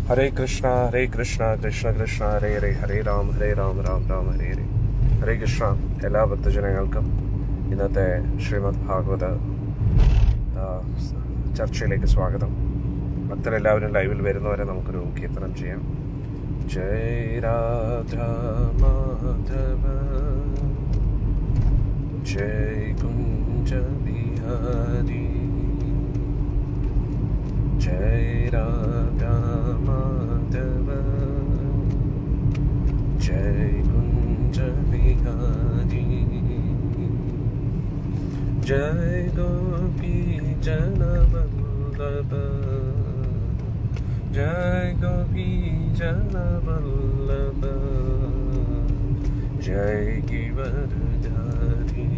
ഹരേ കൃഷ്ണ കൃഷ്ണ കൃഷ്ണ ഹരേ ഹരേ, ഹരേ രാം രാം രാം ഹരേ ഹരേ. ഹരേ കൃഷ്ണ. എല്ലാ ഭക്തജനങ്ങൾക്കും ഇന്നത്തെ ശ്രീമദ് ഭാഗവത ചർച്ചയിലേക്ക് സ്വാഗതം. ഭക്തരെല്ലാവരും ലൈവിൽ വരുന്നവരെ നമുക്കൊരു കീർത്തനം ചെയ്യാം. ജയ രാധാ മാധവ ജയ കുഞ്ച ബിഹാരി, ജയ രാധാ മാധവ ജയ കുഞ്ച ബിഹാരി, जय गोपी जन वल्लभ, जय गोपी जन वल्लभ, जय गिरिवरधारी,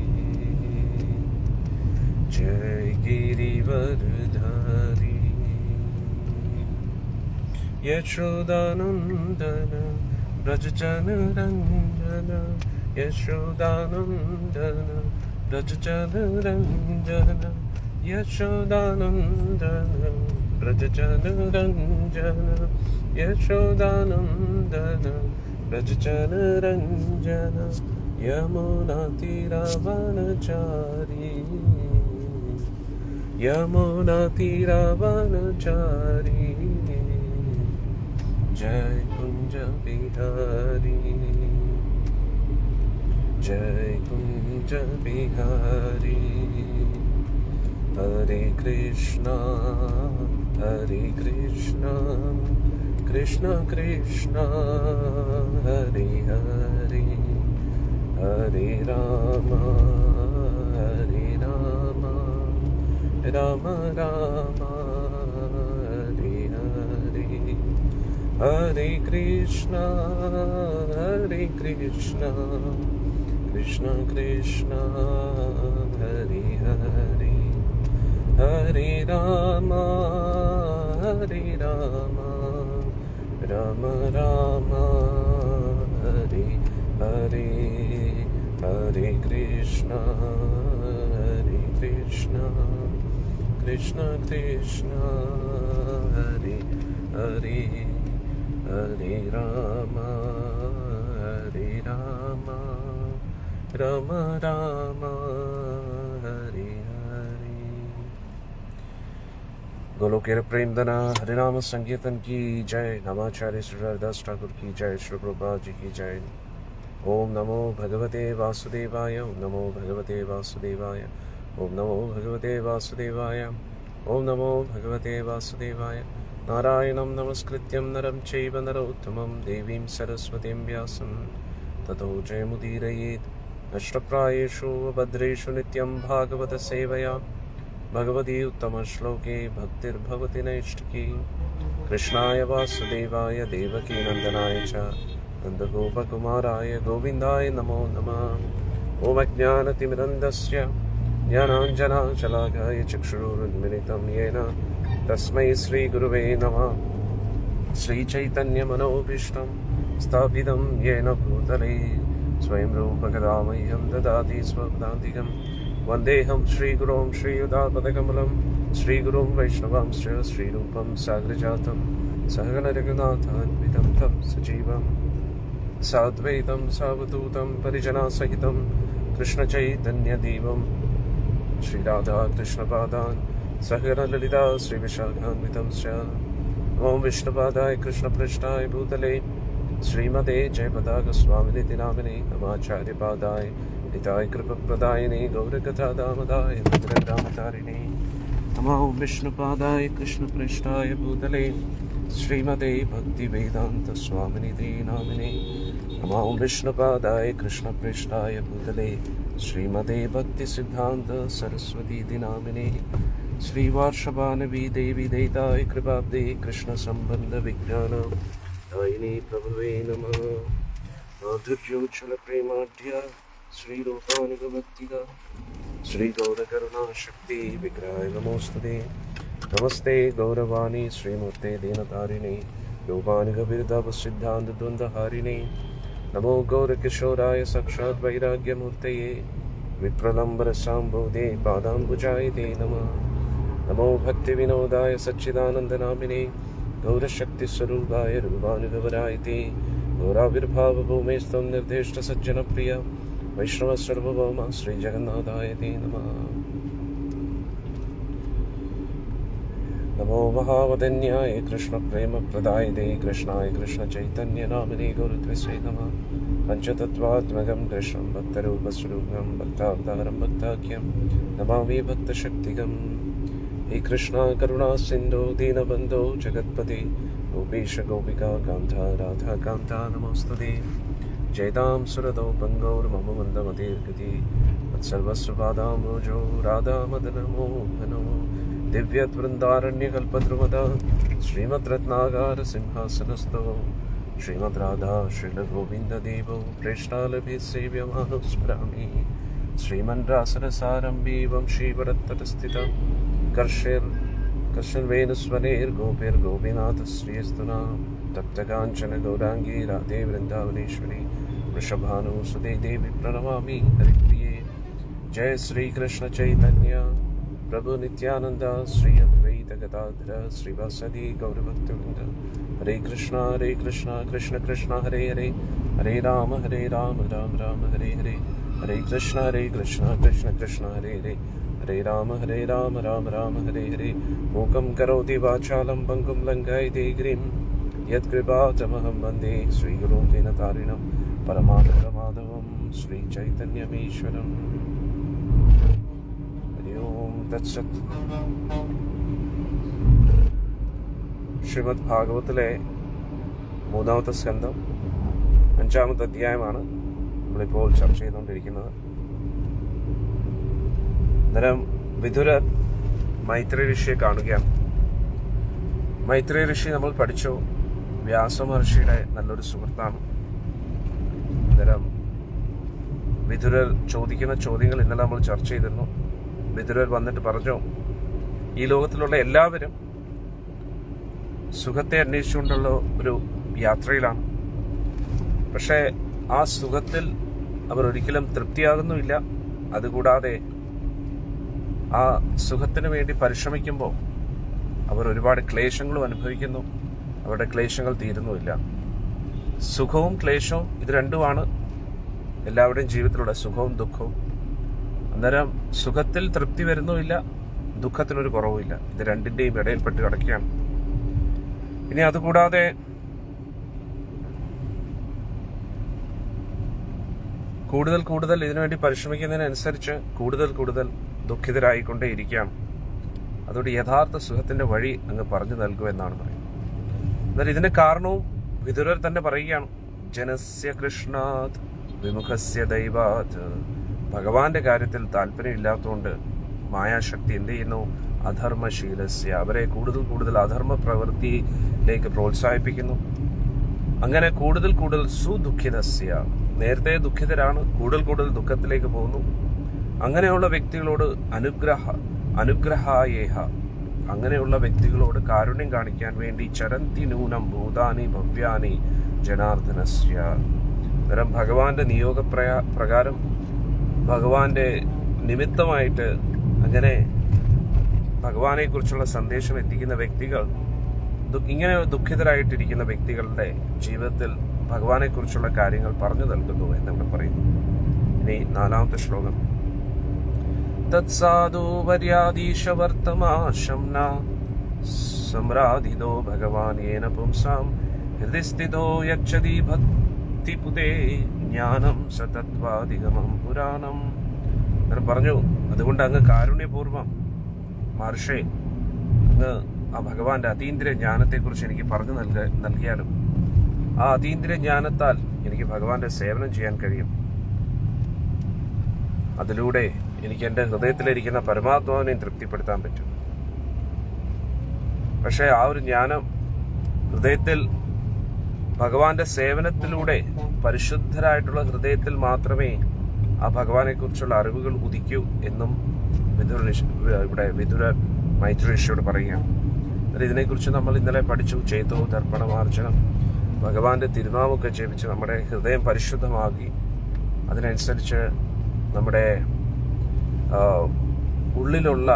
जय गिरिवरधारी, यशोदानंदन व्रजजन रंजन, यशोदानंदन व्रजजन रंजन, यशोदानंदन व्रजजन रंजन, यशोदानंदन व्रजजन रंजन, यमुना तीरावनचारी, यमुना तीरावनचारी, जय कुंज बिहारी, जय कुंज बिहारी. हरे कृष्णा कृष्ण कृष्ण हरे हरे, हरे राम राम राम हरे हरे, हरे कृष्णा कृष्ण कृष्ण हरे हरे, हरे राम राम राम हरे हरे, हरे कृष्ण कृष्ण कृष्ण हरे हरे, हरे राम राम राम हरे हरे. गोलोकेर प्रेमधना हरिनाम संकीर्तन की जय. नमाचार्य श्री हरिदास ठाकुर की जय. श्री प्रभुपाद जी की जय. ओम नमो भगवते वासुदेवाय, ओम नमो भगवते वासुदेवाय, ओम नमो भगवते वासुदेवाय, ओम नमो भगवते वासुदेवाय. नारायणं नमस्कृत्यं नरं चैव नरोत्तमं देवीं सरस्वतीं व्यासं ततो जयमुदीरयेत्. अष्टप्रायेषु भद्रेषु नित्यं भागवत सेवया भगवती उत्तमश्लोके भक्तिर्भवति नैष्ठिकी. कृष्णाय वासुदेवाय देवकी नन्दनाय च नन्दगोपकुमाराय गोविन्दाय नमो नमः. ॐ अज्ञानतिमिरन्धस्य ज्ञानाञ्जनशलाकाय चक्षुरुन्मिलितं येन तस्मै श्रीगुरुवे नमः. श्रीचैतन्यमनोभीष्टं स्थापितं येन भूतले स्वयं रूपकदामह्यं ददाति स्वपदान्तिकं. वन्देऽहं श्रीगुरों श्रीयुतापदकमलं, श्रीगुरुं वैष्णवांश्च श्रीरूपं साग्रजातं सहगणरघुनाथान्वितं तं सजीवं साद्वैतं सावधूतं परिजनासहितं कृष्णचैतन्यदेवं श्रीराधा कृष्णपादान् सहगणललिता श्रीविशाखान्वितं च. ॐ विष्णुपादाय कृष्णपृष्ठाय भूतले श्रीमते जयपताकस्वामिनिति नामिने नमाचार्यपादाय हिताय कृपप्रदायिने गौरकथादामदाय भद्रग्रामतारिणे. नमो विष्णुपादाय कृष्णपृष्ठाय भूतले श्रीमते भक्तिवेदान्तस्वामिनिति नामिने. नमो विष्णुपादाय कृष्णपृष्ठाय भूतले श्रीमते भक्तिसिद्धान्त सरस्वतीति नामिने. श्रीवार्षभानवी देवी देताय कृपाब्दे कृष्णसम्बन्ध विज्ञान दायिनी प्रभुवे नमः. माधुर्योज्ज्वल प्रेमाढ्य श्रीरूपानुगभक्तिदा श्रीगौरकरुणाशक्ति विग्रहाय नमोस्तुते. नमस्ते गौरवाणी श्रीमूर्ते दीनतारिणे योगानुगविरदावसिद्धान्तद्वन्द्वहारिणे. नमो गौरकिशोराय साक्षात् वैराग्यमूर्तये विप्रलम्बरसाम्बोधे पादाम्बुजाय ते नमः. नमो भक्तिविनोदाय सच्चिदानन्दनामिने गौरशक्तिस्वरूपाय रूपानुगवराय ते गौराविर्भावभूमेस्त्वं निर्देष्टसज्जनप्रिय वैष्णवसर्वभौम श्रीजगन्नाथाय ते नमः। नमो महावदन्याय कृष्णप्रेमप्रदायते कृष्णाय कृष्णचैतन्यनामिने गुरुत्वसे नमः। पञ्चतत्त्वात्मकं कृष्णं भक्तरूपस्वरूपं भक्तावतारं भक्ताख्यं नमामि भक्तशक्तिकम्। हे कृष्णा करुणा सिन्धो दीनबन्धो जगत्पते गोपीश गोपिका कान्ता राधा कान्ता नमोस्तुते। जयतां सुरतो पङ्गौर्मम मन्दमतिर्गति तत्सर्वस्वपादाम्बोजो राधामदनमोहनो दिव्यवृन्दारण्यकल्पद्रुमदा श्रीमद्रत्नागार सिंहासनस्थो श्रीमद् राधा श्रीलगोविन्ददेवो प्रेष्ठालभे सेव्यमानो स्मरामि। श्रीमन्रासरसारम्भी वंशीवरत्तटस्थिता कर्षिर्वेणुस्वनेर्गोपीर्गोपीनाथश्रियस्तुना तप्तकाञ्चन गौराङ्गी राधे वृन्दावनेश्वरी वृषभानुसुते देवी प्रणमामि हरिप्रिये। जय श्रीकृष्ण चैतन्य प्रभु नित्यानन्द श्री अद्वैत गदाधर श्रीवासदि गौरभक्तवृन्द। हरे कृष्णा कृष्ण कृष्ण हरे हरे हरे राम राम राम हरे हरे। हरे कृष्ण कृष्ण कृष्ण हरे हरे हरे राम राम हरे हरे। मूकं करोति वाचालं पङ्गुं लङ्घयते गिरिं यत्कृपातमहं वन्दे श्रीगुरुं दीनतारिणं परमानन्दमाधवं श्रीचैतन्यमीश्वरम्। हरि ओं तत्सत्। ശ്രീമദ് ഭാഗവത്തിലെ 3-ാമത്തെ സ്കന്ധം 5-ാമത്തെ അധ്യായമാണ് നമ്മളിപ്പോൾ ചർച്ച ചെയ്തുകൊണ്ടിരിക്കുന്നത്. അന്നേരം വിതുരർ മൈത്രി ഋഷിയെ കാണുകയാണ്. മൈത്രി ഋഷി നമ്മൾ പഠിച്ചു വ്യാസമഹർഷിയുടെ നല്ലൊരു സുഹൃത്താണ്. അന്നേരം വിതുരർ ചോദിക്കുന്ന ചോദ്യങ്ങൾ ഇന്നലെ നമ്മൾ ചർച്ച ചെയ്തിരുന്നു. വിതുരർ വന്നിട്ട് പറഞ്ഞു, ഈ ലോകത്തിലുള്ള എല്ലാവരും സുഖത്തെ അന്വേഷിച്ചുകൊണ്ടുള്ള ഒരു യാത്രയിലാണ്. പക്ഷേ ആ സുഖത്തിൽ അവർ ഒരിക്കലും തൃപ്തിയാകുന്നുമില്ല. അതുകൂടാതെ ആ സുഖത്തിന് വേണ്ടി പരിശ്രമിക്കുമ്പോൾ അവർ ഒരുപാട് ക്ലേശങ്ങളും അനുഭവിക്കുന്നു. അവരുടെ ക്ലേശങ്ങൾ തീരുന്നുമില്ല. സുഖവും ക്ലേശവും ഇത് രണ്ടുമാണ് എല്ലാവരുടെയും ജീവിതത്തിലുള്ള സുഖവും ദുഃഖവും. അന്നേരം സുഖത്തിൽ തൃപ്തി വരുന്നുമില്ല, ദുഃഖത്തിനൊരു കുറവുമില്ല. ഇത് രണ്ടിൻ്റെയും ഇടയിൽപ്പെട്ട് കിടക്കുകയാണ്. ഇനി അതുകൂടാതെ കൂടുതൽ ഇതിനുവേണ്ടി പരിശ്രമിക്കുന്നതിനനുസരിച്ച് കൂടുതൽ ദുഃഖിതരായിക്കൊണ്ടേയിരിക്കുകയാണ്. അതുകൊണ്ട് യഥാർത്ഥ സുഖത്തിന്റെ വഴി അങ്ങ് പറഞ്ഞു നൽകുക എന്നാണ് പറയുന്നത്. എന്നാൽ ഇതിന്റെ കാരണവും വിതുരർ തന്നെ പറയുകയാണ്. ജനസ്യ കൃഷ്ണാത് വിമുഖസ്യ ദൈവാത്. ഭഗവാന്റെ കാര്യത്തിൽ താല്പര്യമില്ലാത്തതുകൊണ്ട് മായാശക്തി എന്ത് ചെയ്യുന്നു? അധർമ്മശീലസ്യ. അവരെ കൂടുതൽ അധർമ്മ പ്രവൃത്തിയിലേക്ക് പ്രോത്സാഹിപ്പിക്കുന്നു. അങ്ങനെ കൂടുതൽ സുദുഃഖിതസ്യ. നേരത്തെ ദുഃഖിതരാണ്, കൂടുതൽ ദുഃഖത്തിലേക്ക് പോകുന്നു. അങ്ങനെയുള്ള വ്യക്തികളോട് അനുഗ്രഹായേഹ, അങ്ങനെയുള്ള വ്യക്തികളോട് കാരുണ്യം കാണിക്കാൻ വേണ്ടി ചരന്തി നൂനം ഭൂതാനി ഭവ്യാനി ജനാർദ്ദനസ്യ. അന്നേരം ഭഗവാന്റെ പ്രകാരം ഭഗവാന്റെ നിമിത്തമായിട്ട് അങ്ങനെ ഭഗവാനെ കുറിച്ചുള്ള സന്ദേശം എത്തിക്കുന്ന വ്യക്തികൾ, ഇങ്ങനെ ദുഃഖിതരായിട്ടിരിക്കുന്ന വ്യക്തികളുടെ ജീവിതത്തിൽ ഭഗവാനെ കുറിച്ചുള്ള കാര്യങ്ങൾ പറഞ്ഞു നൽകുന്നു എന്നിവിടെ പറയുന്നു. ഇനി 4-ാമത്തെ ശ്ലോകം. തത്സാധു വര്യാദീശവർത്തമാശംന സംരാധിതോ ഭഗവാനേന പുംസാം ഹൃദിസ്ഥിതോ യച്ഛതി ഭക്തിപുതേ ജ്ഞാനം സതത്വാധിഗമം പുരാണം. അങ്ങനെ പറഞ്ഞു, അതുകൊണ്ട് അങ്ങ് കാരുണ്യപൂർവം മഹർഷേ അങ്ങ് ആ ഭഗവാന്റെ അതീന്ദ്രിയ ജ്ഞാനത്തെക്കുറിച്ച് എനിക്ക് പറഞ്ഞു നൽകിയാലും ആ അതീന്ദ്രിയ ജ്ഞാനത്താൽ എനിക്ക് ഭഗവാന്റെ സേവനം ചെയ്യാൻ കഴിയും. അതിലൂടെ എനിക്ക് എൻ്റെ ഹൃദയത്തിലിരിക്കുന്ന പരമാത്മാവിനെയും തൃപ്തിപ്പെടുത്താൻ പറ്റും. പക്ഷേ ആ ഒരു ജ്ഞാനം ഹൃദയത്തിൽ ഭഗവാന്റെ സേവനത്തിലൂടെ പരിശുദ്ധരായിട്ടുള്ള ഹൃദയത്തിൽ മാത്രമേ ആ ഭഗവാനെ കുറിച്ചുള്ള അറിവുകൾ ഉദിക്കൂ എന്നും വിതുരർ മൈത്രി ഋഷിയോട് പറയുകയാണ്. ഇതിനെക്കുറിച്ച് നമ്മൾ ഇന്നലെ പഠിച്ചു. ചേതോ ദർപ്പണമാർജനം, ഭഗവാന്റെ തിരുനാമൊക്കെ ജപിച്ച് നമ്മുടെ ഹൃദയം പരിശുദ്ധമാക്കി അതിനനുസരിച്ച് നമ്മുടെ ഉള്ളിലുള്ള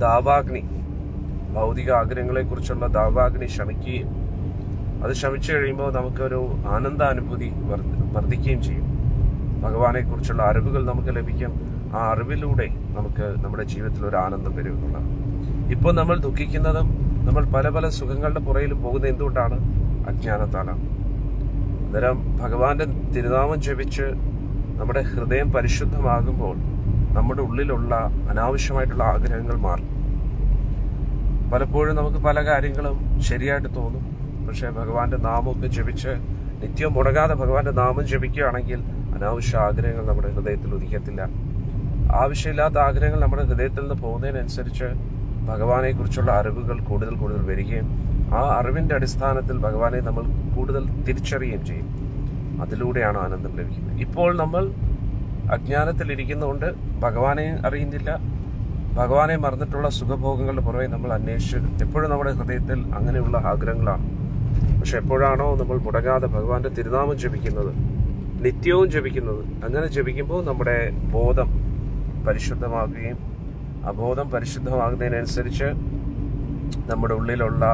ദാവാഗ്നി ഭൗതിക ആഗ്രഹങ്ങളെക്കുറിച്ചുള്ള ദാവാഗ്നി ശമിക്കുകയും അത് ശമിച്ചു കഴിയുമ്പോൾ നമുക്കൊരു ആനന്ദാനുഭൂതി വർദ്ധിക്കുകയും ചെയ്യും. ഭഗവാനെക്കുറിച്ചുള്ള അറിവുകൾ നമുക്ക് ലഭിക്കും. ആ അറിവിലൂടെ നമുക്ക് നമ്മുടെ ജീവിതത്തിൽ ഒരു ആനന്ദം വരും എന്നുള്ളതാണ്. ഇപ്പോൾ നമ്മൾ ദുഃഖിക്കുന്നതും നമ്മൾ പല പല സുഖങ്ങളുടെ പുറയിൽ പോകുന്നത് എന്തുകൊണ്ടാണ്? അജ്ഞാനത്താലാണ്. അന്നേരം ഭഗവാന്റെ തിരുനാമം ജപിച്ച് നമ്മുടെ ഹൃദയം പരിശുദ്ധമാകുമ്പോൾ നമ്മുടെ ഉള്ളിലുള്ള അനാവശ്യമായിട്ടുള്ള ആഗ്രഹങ്ങൾ മാറും. പലപ്പോഴും നമുക്ക് പല കാര്യങ്ങളും ശരിയായിട്ട് തോന്നും. പക്ഷെ ഭഗവാന്റെ നാമമൊക്കെ ജപിച്ച് നിത്യവും മുടങ്ങാതെ ഭഗവാന്റെ നാമം ജപിക്കുകയാണെങ്കിൽ അനാവശ്യ ആഗ്രഹങ്ങൾ നമ്മുടെ ഹൃദയത്തിൽ ഉദിക്കത്തില്ല. ആവശ്യമില്ലാത്ത ആഗ്രഹങ്ങൾ നമ്മുടെ ഹൃദയത്തിൽ നിന്ന് പോകുന്നതിനനുസരിച്ച് ഭഗവാനെ കുറിച്ചുള്ള അറിവുകൾ കൂടുതൽ കൂടുതൽ വരികയും ആ അറിവിന്റെ അടിസ്ഥാനത്തിൽ ഭഗവാനെ നമ്മൾ കൂടുതൽ തിരിച്ചറിയുകയും ചെയ്യും. അതിലൂടെയാണ് ആനന്ദം ലഭിക്കുന്നത്. ഇപ്പോൾ നമ്മൾ അജ്ഞാനത്തിലിരിക്കുന്നതുകൊണ്ട് ഭഗവാനെ അറിയുന്നില്ല. ഭഗവാനെ മറന്നിട്ടുള്ള സുഖഭോഗങ്ങളുടെ പുറമെ നമ്മൾ അന്വേഷിച്ച് എപ്പോഴും നമ്മുടെ ഹൃദയത്തിൽ അങ്ങനെയുള്ള ആഗ്രഹങ്ങളാണ്. പക്ഷെ എപ്പോഴാണോ നമ്മൾ മുടങ്ങാതെ ഭഗവാന്റെ തിരുനാമം ജപിക്കുന്നത്, നിത്യവും ജപിക്കുന്നത്, അങ്ങനെ ജപിക്കുമ്പോൾ നമ്മുടെ ബോധം പരിശുദ്ധമാകുകയും ആ ബോധം പരിശുദ്ധമാകുന്നതിനനുസരിച്ച് നമ്മുടെ ഉള്ളിലുള്ള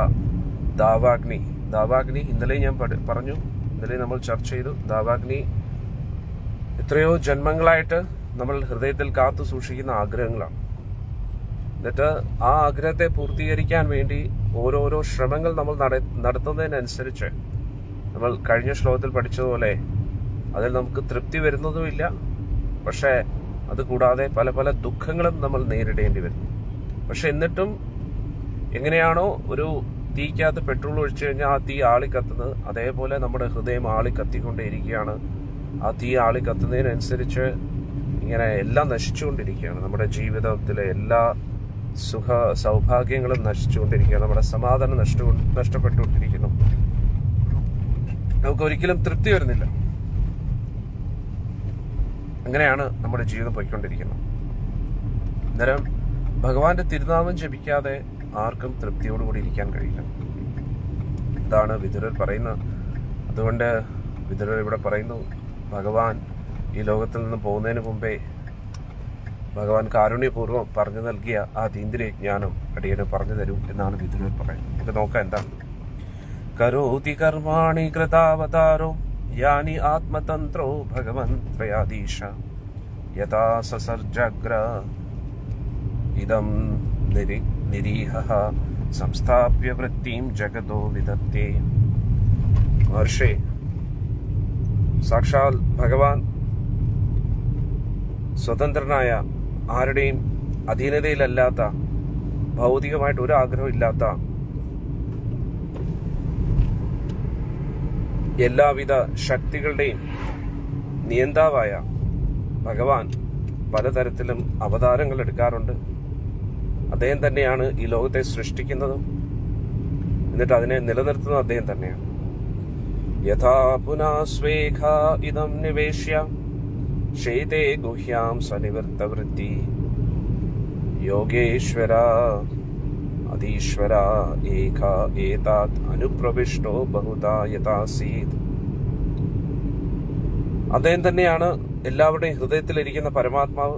ദാവാഗ്നി ഇന്നലെ ഞാൻ പറഞ്ഞു, ഇന്നലെ നമ്മൾ ചർച്ച ചെയ്തു. ദാവാഗ്നി എത്രയോ ജന്മങ്ങളായിട്ട് നമ്മൾ ഹൃദയത്തിൽ കാത്തു സൂക്ഷിക്കുന്ന ആഗ്രഹങ്ങളാണ്. എന്നിട്ട് ആ ആഗ്രഹത്തെ പൂർത്തീകരിക്കാൻ വേണ്ടി ഓരോരോ ശ്രമങ്ങൾ നമ്മൾ നടത്തുന്നതിനനുസരിച്ച് നമ്മൾ കഴിഞ്ഞ ശ്ലോകത്തിൽ പഠിച്ചതുപോലെ അതിൽ നമുക്ക് തൃപ്തി വരുന്നതുമില്ല. പക്ഷേ അതുകൂടാതെ പല പല ദുഃഖങ്ങളും നമ്മൾ നേരിടേണ്ടി വരും. പക്ഷെ എന്നിട്ടും എങ്ങനെയാണോ ഒരു തീക്കകത്ത് പെട്രോൾ ഒഴിച്ചു കഴിഞ്ഞാൽ ആ തീ ആളിക്കത്തുന്നത്, അതേപോലെ നമ്മുടെ ഹൃദയം ആളിക്കത്തിക്കൊണ്ടേയിരിക്കുകയാണ്. ആ തീ ആളിക്കത്തുന്നതിനനുസരിച്ച് ഇങ്ങനെ എല്ലാം നശിച്ചുകൊണ്ടിരിക്കുകയാണ്. നമ്മുടെ ജീവിതത്തിലെ എല്ലാ സുഖ സൗഭാഗ്യങ്ങളും നശിച്ചുകൊണ്ടിരിക്കുകയാണ്. നമ്മുടെ സമാധാനം നഷ്ടപ്പെട്ടുകൊണ്ടിരിക്കുന്നു. നമുക്ക് ഒരിക്കലും തൃപ്തി വരുന്നില്ല. അങ്ങനെയാണ് നമ്മുടെ ജീവിതം പോയിക്കൊണ്ടിരിക്കുന്നത്. അന്നേരം ഭഗവാന്റെ തിരുനാമം ജപിക്കാതെ ആർക്കും തൃപ്തിയോടുകൂടി ഇരിക്കാൻ കഴിയില്ല. ഇതാണ് വിതുരർ പറയുന്നത്. അതുകൊണ്ട് വിതുരർ ഇവിടെ പറയുന്നു, ഭഗവാൻ ഈ ലോകത്തിൽ നിന്ന് പോകുന്നതിന് മുമ്പേ ഭഗവാൻ കാരുണ്യപൂർവ്വം പറഞ്ഞു നൽകിയ ആ തീന്ദ്രിയ ജ്ഞാനം അടിയന് പറഞ്ഞു തരൂ എന്നാണ് വിതുരർ പറയുന്നത്. ഇത് നോക്കാം എന്താണ്. കരോതി കർമാണി കൃതാവതാരോ യാനി ആത്മതന്ത്രോ ഭഗവൻ ത്രയാദീശ യഥാ സസർജഗ്ര ഇദം നിരീഹഃ സംസ്ഥാപ്യ വൃത്തിം ജഗതോ വിദത്തേ. മഹർഷി, സാക്ഷാൽ ഭഗവാൻ സ്വതന്ത്രനായ, ആരുടെയും അധീനതയിലല്ലാത്ത, ഭൗതികമായിട്ട് ഒരു ആഗ്രഹവും ഇല്ലാത്ത, എല്ലാവിധ ശക്തികളുടെയും നിയന്താവായ ഭഗവാൻ പലതരത്തിലും അവതാരങ്ങൾ എടുക്കാറുണ്ട്. അദ്ദേഹം തന്നെയാണ് ഈ ലോകത്തെ സൃഷ്ടിക്കുന്നതും എന്നിട്ട് അതിനെ നിലനിർത്തുന്നത് അദ്ദേഹം തന്നെയാണ്. യഥാ പുനാ സ്വേഖ ഇദം നിവേശ്യ ശൈതേ ഗുഹ്യാം സനിവൃത്തവൃത്തി യോഗേശ്വര അധീശ്വര ഏക ഏതാത് അനുപ്രവിഷ്ടോ ബഹുതാ യഥാസീത്. അദ്ദേഹം തന്നെയാണ് എല്ലാവരുടെയും ഹൃദയത്തിലിരിക്കുന്ന പരമാത്മാവ്.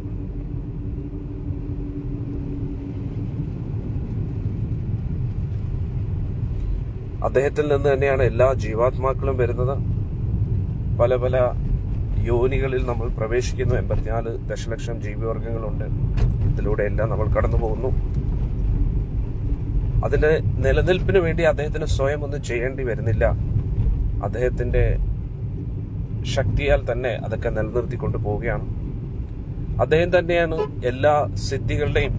അദ്ദേഹത്തിൽ നിന്ന് തന്നെയാണ് എല്ലാ ജീവാത്മാക്കളും വരുന്നത്. പല പല യോനികളിൽ നമ്മൾ പ്രവേശിക്കുന്നു. 84 ദശലക്ഷം ജീവിവർഗങ്ങളുണ്ട്. ഇതിലൂടെ എല്ലാം നമ്മൾ കടന്നു പോകുന്നു. അതിന്റെ നിലനിൽപ്പിന് വേണ്ടി അദ്ദേഹത്തിന് സ്വയം ഒന്നും ചെയ്യേണ്ടി വരുന്നില്ല. അദ്ദേഹത്തിന്റെ ശക്തിയാൽ തന്നെ അതൊക്കെ നിലനിർത്തിക്കൊണ്ട് പോവുകയാണ്. അദ്ദേഹം തന്നെയാണ് എല്ലാ സിദ്ധികളുടെയും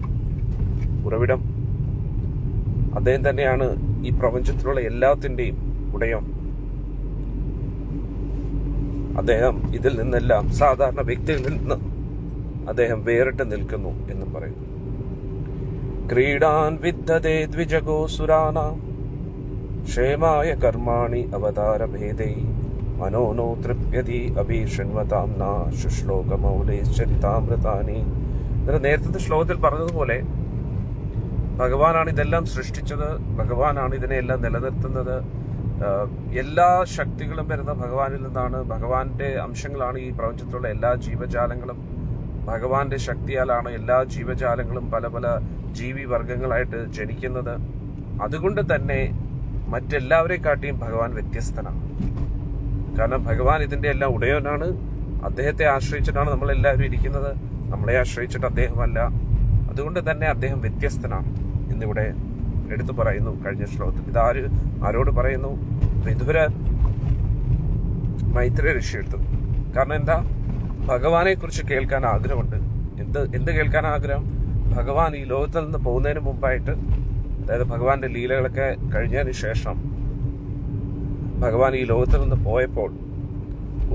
ഉറവിടം. അദ്ദേഹം തന്നെയാണ് ഈ പ്രപഞ്ചത്തിലുള്ള എല്ലാത്തിന്റെയും ഉടയം. അദ്ദേഹം ഇതിൽ നിന്നെല്ലാം സാധാരണ വ്യക്തികളിൽ നിന്ന് അദ്ദേഹം വേറിട്ട് നിൽക്കുന്നു എന്നും പറയുന്നു. ക്രീഡാൻ വിദ്യതേ ദ്വിജഗോ സുരാനാം ക്ഷേമായ കർമാണി അവതാരഭേദൈ മനോനോ തൃപ്യതി അഭീഷണ്വതാം ന ശുശ്ലോകമൗലേശ്ചരിതാമൃതാനി. നേരത്തെ ശ്ലോകത്തിൽ പറഞ്ഞതുപോലെ ഭഗവാനാണ് ഇതെല്ലാം സൃഷ്ടിച്ചത്, ഭഗവാനാണ് ഇതിനെല്ലാം നിലനിർത്തുന്നത്. എല്ലാ ശക്തികളും വരുന്ന ഭഗവാനിൽ നിന്നാണ്. ഭഗവാന്റെ അംശങ്ങളാണ് ഈ പ്രപഞ്ചത്തിലുള്ള എല്ലാ ജീവജാലങ്ങളും. ഭഗവാന്റെ ശക്തിയാലാണ് എല്ലാ ജീവജാലങ്ങളും പല പല ജീവി വർഗങ്ങളായിട്ട് ജനിക്കുന്നത്. അതുകൊണ്ട് തന്നെ മറ്റെല്ലാവരെക്കാട്ടിയും ഭഗവാൻ വ്യത്യസ്തനാണ്. കാരണം ഭഗവാൻ ഇതിന്റെ എല്ലാം ഉടയവനാണ്. അദ്ദേഹത്തെ ആശ്രയിച്ചിട്ടാണ് നമ്മളെല്ലാവരും ഇരിക്കുന്നത്. നമ്മളെ ആശ്രയിച്ചിട്ട് അദ്ദേഹമല്ല. അതുകൊണ്ട് തന്നെ അദ്ദേഹം വ്യത്യസ്തനാണ് എന്നിവിടെ എടുത്തു പറയുന്നു കഴിഞ്ഞ ശ്ലോകത്തിൽ. ഇതാര് ആരോട് പറയുന്നു? വിദുരർ മൈത്രേയ ഋഷി എടുത്തു. കാരണം എന്താ? ഭഗവാനെ കുറിച്ച് കേൾക്കാൻ ആഗ്രഹമുണ്ട്. എന്ത് കേൾക്കാൻ ആഗ്രഹം? ഭഗവാൻ ഈ ലോകത്തിൽ നിന്ന് പോകുന്നതിന് മുമ്പായിട്ട്, അതായത് ഭഗവാന്റെ ലീലകളൊക്കെ കഴിഞ്ഞതിന് ശേഷം ഭഗവാൻ ഈ ലോകത്തിൽ നിന്ന് പോയപ്പോൾ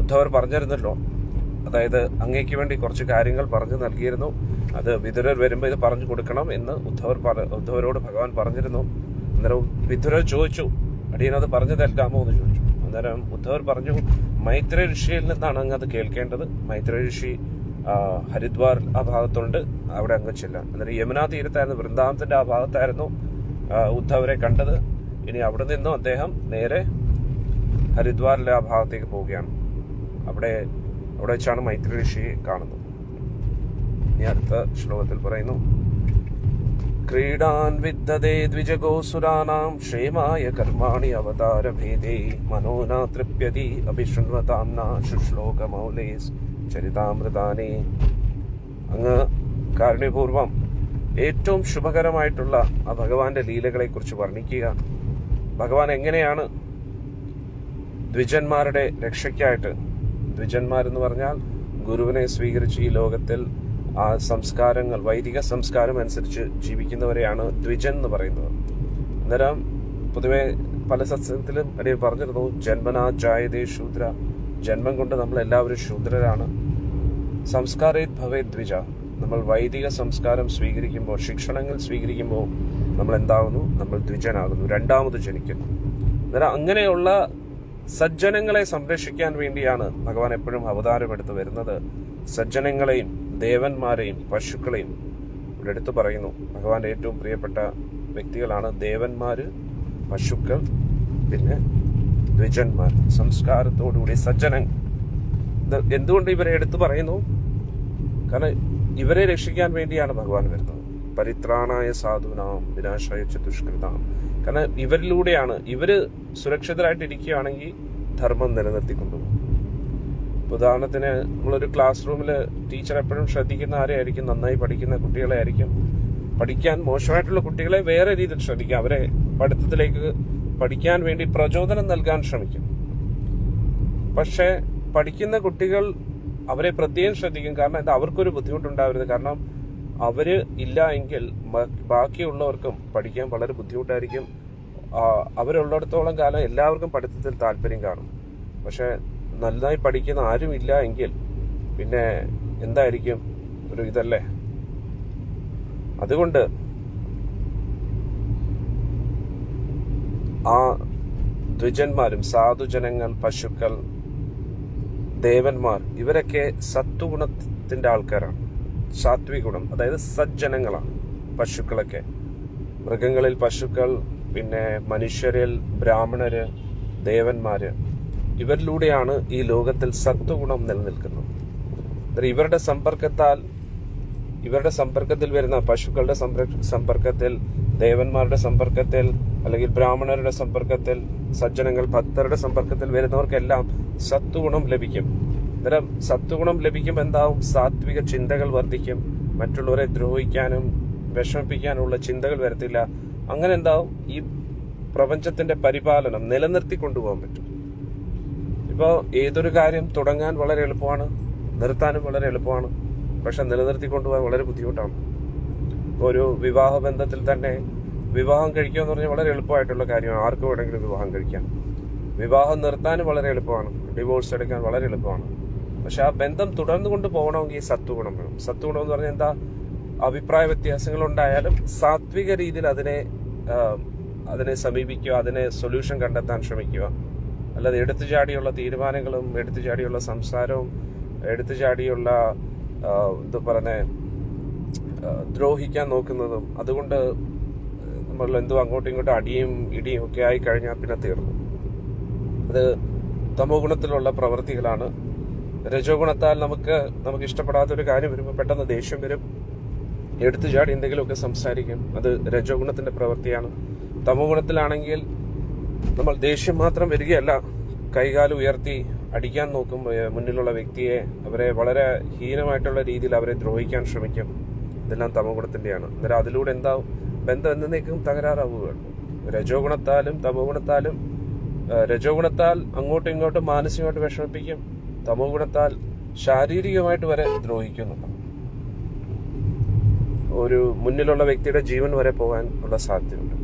ഉദ്ധവർ പറഞ്ഞിരുന്നല്ലോ, അതായത് അങ്ങേക്ക് വേണ്ടി കുറച്ച് കാര്യങ്ങൾ പറഞ്ഞു നൽകിയിരുന്നു. അത് വിദുരർ വരുമ്പോൾ ഇത് പറഞ്ഞു കൊടുക്കണം എന്ന് ഉദ്ധവരോട് ഭഗവാൻ പറഞ്ഞിരുന്നു. അന്നേരം വിദുരർ ചോദിച്ചു, അടിയനത് പറഞ്ഞു നൽകാമോ എന്ന് ചോദിച്ചു. അന്നേരം ഉദ്ധവർ പറഞ്ഞു, മൈത്രേയ ഋഷിയിൽ നിന്നാണ് അങ്ങ് അത് കേൾക്കേണ്ടത്. മൈത്രേയ ഋഷി ഹരിദ്വാർ ആ ഭാഗത്തുണ്ട്, അവിടെ അങ്ങ് ചെല്ലാം. അന്നേരം യമുനാ തീരത്തായിരുന്നു, വൃന്ദാവനത്തിന്റെ ആ ഭാഗത്തായിരുന്നു ഉദ്ധവരെ കണ്ടത്. ഇനി അവിടെ നിന്നും അദ്ദേഹം നേരെ ഹരിദ്വാറിലെ ആ ഭാഗത്തേക്ക് പോവുകയാണ്. അവിടെ വെച്ചാണ് മൈത്രേയ ഋഷിയെ കാണുന്നത്. ഇനി അടുത്ത ശ്ലോകത്തിൽ പറയുന്നു, ക്രീഡാൻ വിദ്യതേ ദ്വിജഗോസുരാണാം ക്ഷേമായ കർമാണി അവതാരഭേദേ മനോനാ തൃപ്യതി അഭിശൃണ്വതാംന ശുശ്ലോകമൗലേസ് ചരിതാമൃതാനേ. അങ്ങ് കാരുണ്യപൂർവം ഏറ്റവും ശുഭകരമായിട്ടുള്ള ആ ഭഗവാന്റെ ലീലകളെ കുറിച്ച് വർണ്ണിക്കുക. ഭഗവാൻ എങ്ങനെയാണ് ദ്വിജന്മാരുടെ രക്ഷയ്ക്കായിട്ട്, ദ്വിജന്മാരെന്ന് പറഞ്ഞാൽ ഗുരുവിനെ സ്വീകരിച്ച് ഈ ലോകത്തിൽ ആ സംസ്കാരങ്ങൾ, വൈദിക സംസ്കാരം അനുസരിച്ച് ജീവിക്കുന്നവരെയാണ് ദ്വിജൻ എന്ന് പറയുന്നത്. അന്നേരം പൊതുവെ പല സത്സംഗത്തിലും അടിയിൽ പറഞ്ഞിരുന്നു, ജന്മനാ ജായതേ ശൂദ്ര, ജന്മം കൊണ്ട് നമ്മൾ എല്ലാവരും ശൂദ്രരാണ്. സംസ്കാരേത് ഭവേത് ദ്വിജ, നമ്മൾ വൈദിക സംസ്കാരം സ്വീകരിക്കുമ്പോൾ, ശിക്ഷണങ്ങൾ സ്വീകരിക്കുമ്പോൾ നമ്മൾ എന്താകുന്നു? നമ്മൾ ദ്വിജനാകുന്നു, രണ്ടാമത് ജനിക്കുന്നു. അന്നേരം അങ്ങനെയുള്ള സജ്ജനങ്ങളെ സംരക്ഷിക്കാൻ വേണ്ടിയാണ് ഭഗവാൻ എപ്പോഴും അവതാരമെടുത്ത് വരുന്നത്. സജ്ജനങ്ങളെയും ദേവന്മാരെയും പശുക്കളെയും ഇവിടെ എടുത്തു പറയുന്നു. ഭഗവാന്റെ ഏറ്റവും പ്രിയപ്പെട്ട വ്യക്തികളാണ് ദേവന്മാര്, പശുക്കൾ, പിന്നെ ദ്വിജന്മാർ, സംസ്കാരത്തോടുകൂടി സജ്ജനങ്ങൾ. എന്തുകൊണ്ട് ഇവരെ എടുത്തു പറയുന്നു? കാരണം ഇവരെ രക്ഷിക്കാൻ വേണ്ടിയാണ് ഭഗവാൻ വരുന്നത്. പരിത്രാണായ സാധുനാം വിനാശായ ചതുഷ്കൃതാം. കാരണം ഇവരിലൂടെയാണ്, ഇവര് സുരക്ഷിതരായിട്ടിരിക്കുകയാണെങ്കിൽ ധർമ്മം നിലനിർത്തിക്കൊണ്ടുപോകും. ഉദാഹരണത്തിന്, നമ്മളൊരു ക്ലാസ് റൂമിൽ ടീച്ചർ എപ്പോഴും ശ്രദ്ധിക്കുന്ന ആരെയായിരിക്കും? നന്നായി പഠിക്കുന്ന കുട്ടികളെ ആയിരിക്കും. പഠിക്കാൻ മോശമായിട്ടുള്ള കുട്ടികളെ വേറെ രീതിയിൽ ശ്രദ്ധിക്കുക. അവരെ പഠിത്തത്തിലേക്ക് പഠിക്കാൻ വേണ്ടി പ്രചോദനം നൽകാൻ ശ്രമിക്കും. പക്ഷെ പഠിക്കുന്ന കുട്ടികൾ അവരെ പ്രത്യേകം ശ്രദ്ധിക്കും. കാരണം എന്താ? അവർക്കൊരു ബുദ്ധിമുട്ടുണ്ടാവരുത്. കാരണം അവര് ഇല്ല എങ്കിൽ ബാക്കിയുള്ളവർക്കും പഠിക്കാൻ വളരെ ബുദ്ധിമുട്ടായിരിക്കും. അവരുള്ളിടത്തോളം കാലം എല്ലാവർക്കും പഠിത്തത്തിൽ താല്പര്യം കാണും. പക്ഷെ നന്നായി പഠിക്കുന്ന ആരും ഇല്ല എങ്കിൽ പിന്നെ എന്തായിരിക്കും? ഒരു ഇതല്ലേ. അതുകൊണ്ട് ആ ദ്വിജന്മാരും, സാധുജനങ്ങൾ, പശുക്കൾ, ദേവന്മാർ, ഇവരൊക്കെ സത്വഗുണത്തിന്റെ ആൾക്കാരാണ്. സാത്വിക ഗുണം, അതായത് സജ്ജനങ്ങളാണ് പശുക്കളൊക്കെ. മൃഗങ്ങളിൽ പശുക്കൾ, പിന്നെ മനുഷ്യരിൽ ബ്രാഹ്മണര്, ദേവന്മാര്, ഇവരിലൂടെയാണ് ഈ ലോകത്തിൽ സത്വഗുണം നിലനിൽക്കുന്നത്. ഇവരുടെ സമ്പർക്കത്തിൽ വരുന്ന പശുക്കളുടെ സമ്പർക്കത്തിൽ, ദേവന്മാരുടെ സമ്പർക്കത്തിൽ, അല്ലെങ്കിൽ ബ്രാഹ്മണരുടെ സമ്പർക്കത്തിൽ, സജ്ജനങ്ങൾ, ഭക്തരുടെ സമ്പർക്കത്തിൽ വരുന്നവർക്കെല്ലാം സത്വഗുണം ലഭിക്കും. അന്നേരം സത്വഗുണം ലഭിക്കുമ്പോൾ എന്താവും? സാത്വിക ചിന്തകൾ വർദ്ധിക്കും. മറ്റുള്ളവരെ ദ്രോഹിക്കാനും വിഷമിപ്പിക്കാനുള്ള ചിന്തകൾ വരത്തില്ല. അങ്ങനെ എന്താവും? ഈ പ്രപഞ്ചത്തിന്റെ പരിപാലനം നിലനിർത്തി കൊണ്ടുപോകാൻ പറ്റും. ഇപ്പോൾ ഏതൊരു കാര്യം തുടങ്ങാൻ വളരെ എളുപ്പമാണ്, നിർത്താനും വളരെ എളുപ്പമാണ്. പക്ഷെ നിലനിർത്തി കൊണ്ടുപോകാൻ വളരെ ബുദ്ധിമുട്ടാണ്. ഒരു വിവാഹ ബന്ധത്തിൽ തന്നെ വിവാഹം കഴിക്കുക എന്ന് പറഞ്ഞാൽ വളരെ എളുപ്പമായിട്ടുള്ള കാര്യമാണ്. ആർക്ക് വേണമെങ്കിലും വിവാഹം കഴിക്കാം. വിവാഹം നിർത്താനും വളരെ എളുപ്പമാണ്, ഡിവോഴ്സ് എടുക്കാൻ വളരെ എളുപ്പമാണ്. പക്ഷെ ആ ബന്ധം തുടർന്നു കൊണ്ട് പോകണമെങ്കിൽ സത്വഗുണം വേണം. സത്വഗുണം എന്ന് പറഞ്ഞാൽ എന്താ? അഭിപ്രായ വ്യത്യാസങ്ങൾ ഉണ്ടായാലും സാത്വിക രീതിയിൽ അതിനെ സമീപിക്കുക, അതിനെ സൊല്യൂഷൻ കണ്ടെത്താൻ ശ്രമിക്കുക. അല്ലാതെ എടുത്തുചാടിയുള്ള തീരുമാനങ്ങളും എടുത്തുചാടിയുള്ള സംസാരവും എടുത്തുചാടിയുള്ള ദ്രോഹിക്കാൻ നോക്കുന്നതും, അതുകൊണ്ട് നമ്മൾ അങ്ങോട്ടും ഇങ്ങോട്ടും അടിയും ഇടിയും ഒക്കെ ആയി കഴിഞ്ഞാൽ പിന്നെ തീർന്നു. അത് തമോ ഗുണത്തിലുള്ള പ്രവൃത്തികളാണ്. രജോ ഗുണത്താൽ നമുക്ക് ഇഷ്ടപ്പെടാത്തൊരു കാര്യം വരുമ്പോൾ പെട്ടെന്ന് ദേഷ്യം വരും, എടുത്തു ചാടി എന്തെങ്കിലുമൊക്കെ സംസാരിക്കും. അത് രജോ ഗുണത്തിന്റെ പ്രവൃത്തിയാണ്. തമോ ഗുണത്തിലാണെങ്കിൽ നമ്മൾ ദേഷ്യം മാത്രം വരികയല്ല, കൈകാല് ഉയർത്തി അടിക്കാൻ നോക്കും മുന്നിലുള്ള വ്യക്തിയെ. അവരെ വളരെ ഹീനമായിട്ടുള്ള രീതിയിൽ അവരെ ദ്രോഹിക്കാൻ ശ്രമിക്കും. ഇതെല്ലാം തമോ ഗുണത്തിന്റെയാണ്. അന്നേരം അതിലൂടെ എന്താവും? ബന്ധം എന്നേക്കും തകരാറാവുകയാണ്. രജോ ഗുണത്താലും തമോ ഗുണത്താലും, രജോ ഗുണത്താൽ അങ്ങോട്ടും ഇങ്ങോട്ടും മാനസികമായിട്ട് വിഷമിപ്പിക്കും, തമോ ഗുണത്താൽ ശാരീരികമായിട്ട് വരെ ദ്രോഹിക്കുന്നുണ്ട്. ഒരു മുന്നിലുള്ള വ്യക്തിയുടെ ജീവൻ വരെ പോകാൻ ഉള്ള സാധ്യതയുണ്ട്.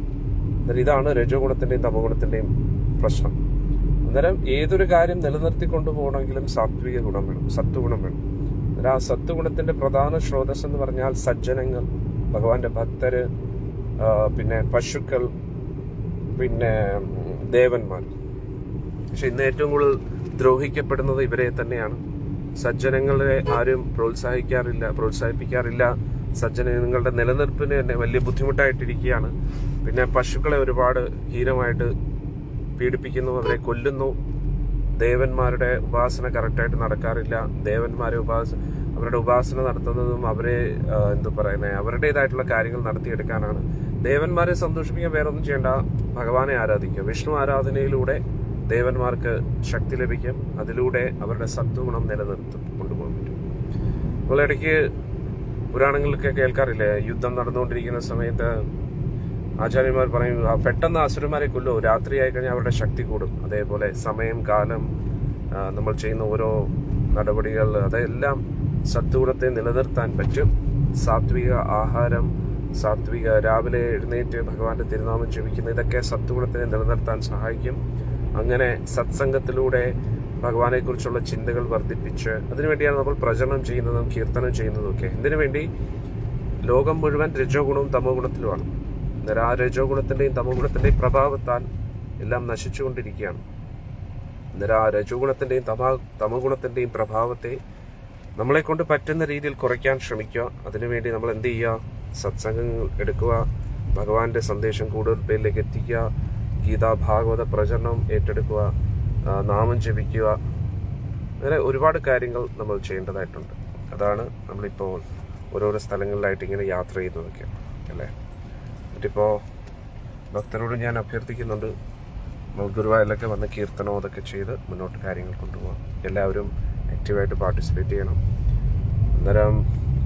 അന്നേരം ഇതാണ് രജോ ഗുണത്തിന്റെയും തമോ ഗുണത്തിന്റെയും പ്രശ്നം. അന്നേരം ഏതൊരു കാര്യം നിലനിർത്തി കൊണ്ടുപോകണമെങ്കിലും സാത്വിക ഗുണം വേണം, സത്വഗുണം വേണം. അന്നേരം ആ സത്വഗുണത്തിന്റെ പ്രധാന സ്രോതസ് എന്ന് പറഞ്ഞാൽ സജ്ജനങ്ങൾ, ഭഗവാന്റെ ഭക്തര്, പിന്നെ പശുക്കൾ, പിന്നെ ദേവന്മാർ. പക്ഷെ ഇന്ന് ഏറ്റവും കൂടുതൽ ദ്രോഹിക്കപ്പെടുന്നത് ഇവരെ തന്നെയാണ്. സജ്ജനങ്ങളെ ആരും പ്രോത്സാഹിപ്പിക്കാറില്ല. സജ്ജനങ്ങളുടെ നിലനിൽപ്പിന് തന്നെ വലിയ ബുദ്ധിമുട്ടായിട്ടിരിക്കുകയാണ്. പിന്നെ പശുക്കളെ ഒരുപാട് ഹീനമായിട്ട് പീഡിപ്പിക്കുന്നു, അവരെ കൊല്ലുന്നു. ദേവന്മാരുടെ ഉപാസന കറക്റ്റായിട്ട് നടക്കാറില്ല. അവരുടെ ഉപാസന നടത്തുന്നതും അവരെ അവരുടേതായിട്ടുള്ള കാര്യങ്ങൾ നടത്തിയെടുക്കാനാണ്. ദേവന്മാരെ സന്തോഷിപ്പിക്കാൻ വേറെ ഒന്നും ചെയ്യേണ്ട, ഭഗവാനെ ആരാധിക്കുക. വിഷ്ണു ആരാധനയിലൂടെ ദേവന്മാർക്ക് ശക്തി ലഭിക്കും. അതിലൂടെ അവരുടെ സത്വഗുണം നിലനിർത്തും കൊണ്ടുപോകാൻ പറ്റും. അപ്പോൾ ഇടയ്ക്ക് പുരാണങ്ങളിലൊക്കെ കേൾക്കാറില്ലേ, യുദ്ധം നടന്നുകൊണ്ടിരിക്കുന്ന സമയത്ത് ആചാര്യന്മാർ പറയും പെട്ടെന്ന് അസുരന്മാരെ കൊല്ലും, രാത്രിയായി കഴിഞ്ഞാൽ അവരുടെ ശക്തി കൂടും. അതേപോലെ സമയം, കാലം, നമ്മൾ ചെയ്യുന്ന ഓരോ നടപടികൾ, അതെല്ലാം സത്വഗുണത്തെ നിലനിർത്താൻ പറ്റും. സാത്വിക ആഹാരം, രാവിലെ എഴുന്നേറ്റ് ഭഗവാന്റെ തിരുനാമം ജപിക്കുന്ന, ഇതൊക്കെ സത്വഗുണത്തിനെ നിലനിർത്താൻ സഹായിക്കും. അങ്ങനെ സത്സംഗത്തിലൂടെ ഭഗവാനെ കുറിച്ചുള്ള ചിന്തകൾ വർദ്ധിപ്പിച്ച്, അതിനുവേണ്ടിയാണ് നമ്മൾ പ്രചരണം ചെയ്യുന്നതും കീർത്തനം ചെയ്യുന്നതും ഒക്കെ. ഇതിനു വേണ്ടി ലോകം മുഴുവൻ രജോ ഗുണവും തമോ ഗുണത്തിലുമാണ്. ആ രജോ ഗുണത്തിന്റെയും തമോ ഗുണത്തിന്റെയും പ്രഭാവത്താൽ എല്ലാം നശിച്ചുകൊണ്ടിരിക്കുകയാണ്. അന്നേരം ആ രജോ ഗുണത്തിന്റെയും തമോ ഗുണത്തിന്റെയും പ്രഭാവത്തെ നമ്മളെ കൊണ്ട് പറ്റുന്ന രീതിയിൽ കുറയ്ക്കാൻ ശ്രമിക്കുക. അതിനുവേണ്ടി നമ്മൾ എന്ത് ചെയ്യുക? സത്സംഗങ്ങൾ എടുക്കുക, ഭഗവാന്റെ സന്ദേശം കൂടുതൽ പേരിലേക്ക് എത്തിക്കുക, ഗീതാ ഭാഗവത പ്രചരണം ഏറ്റെടുക്കുക, നാമം ജപിക്കുക. അങ്ങനെ ഒരുപാട് കാര്യങ്ങൾ നമ്മൾ ചെയ്യേണ്ടതായിട്ടുണ്ട്. അതാണ് നമ്മളിപ്പോൾ ഓരോരോ സ്ഥലങ്ങളിലായിട്ട് ഇങ്ങനെ യാത്ര ചെയ്യുന്നതൊക്കെ അല്ലേ. എന്നിട്ടിപ്പോൾ ഭക്തരോട് ഞാൻ അഭ്യർത്ഥിക്കുന്നുണ്ട്, ഗുരുവായൂരിലൊക്കെ വന്ന് കീർത്തനവും അതൊക്കെ ചെയ്ത് മുന്നോട്ട് കാര്യങ്ങൾ കൊണ്ടുപോകാം. എല്ലാവരും ആക്റ്റീവായിട്ട് പാർട്ടിസിപ്പേറ്റ് ചെയ്യണം. അന്നേരം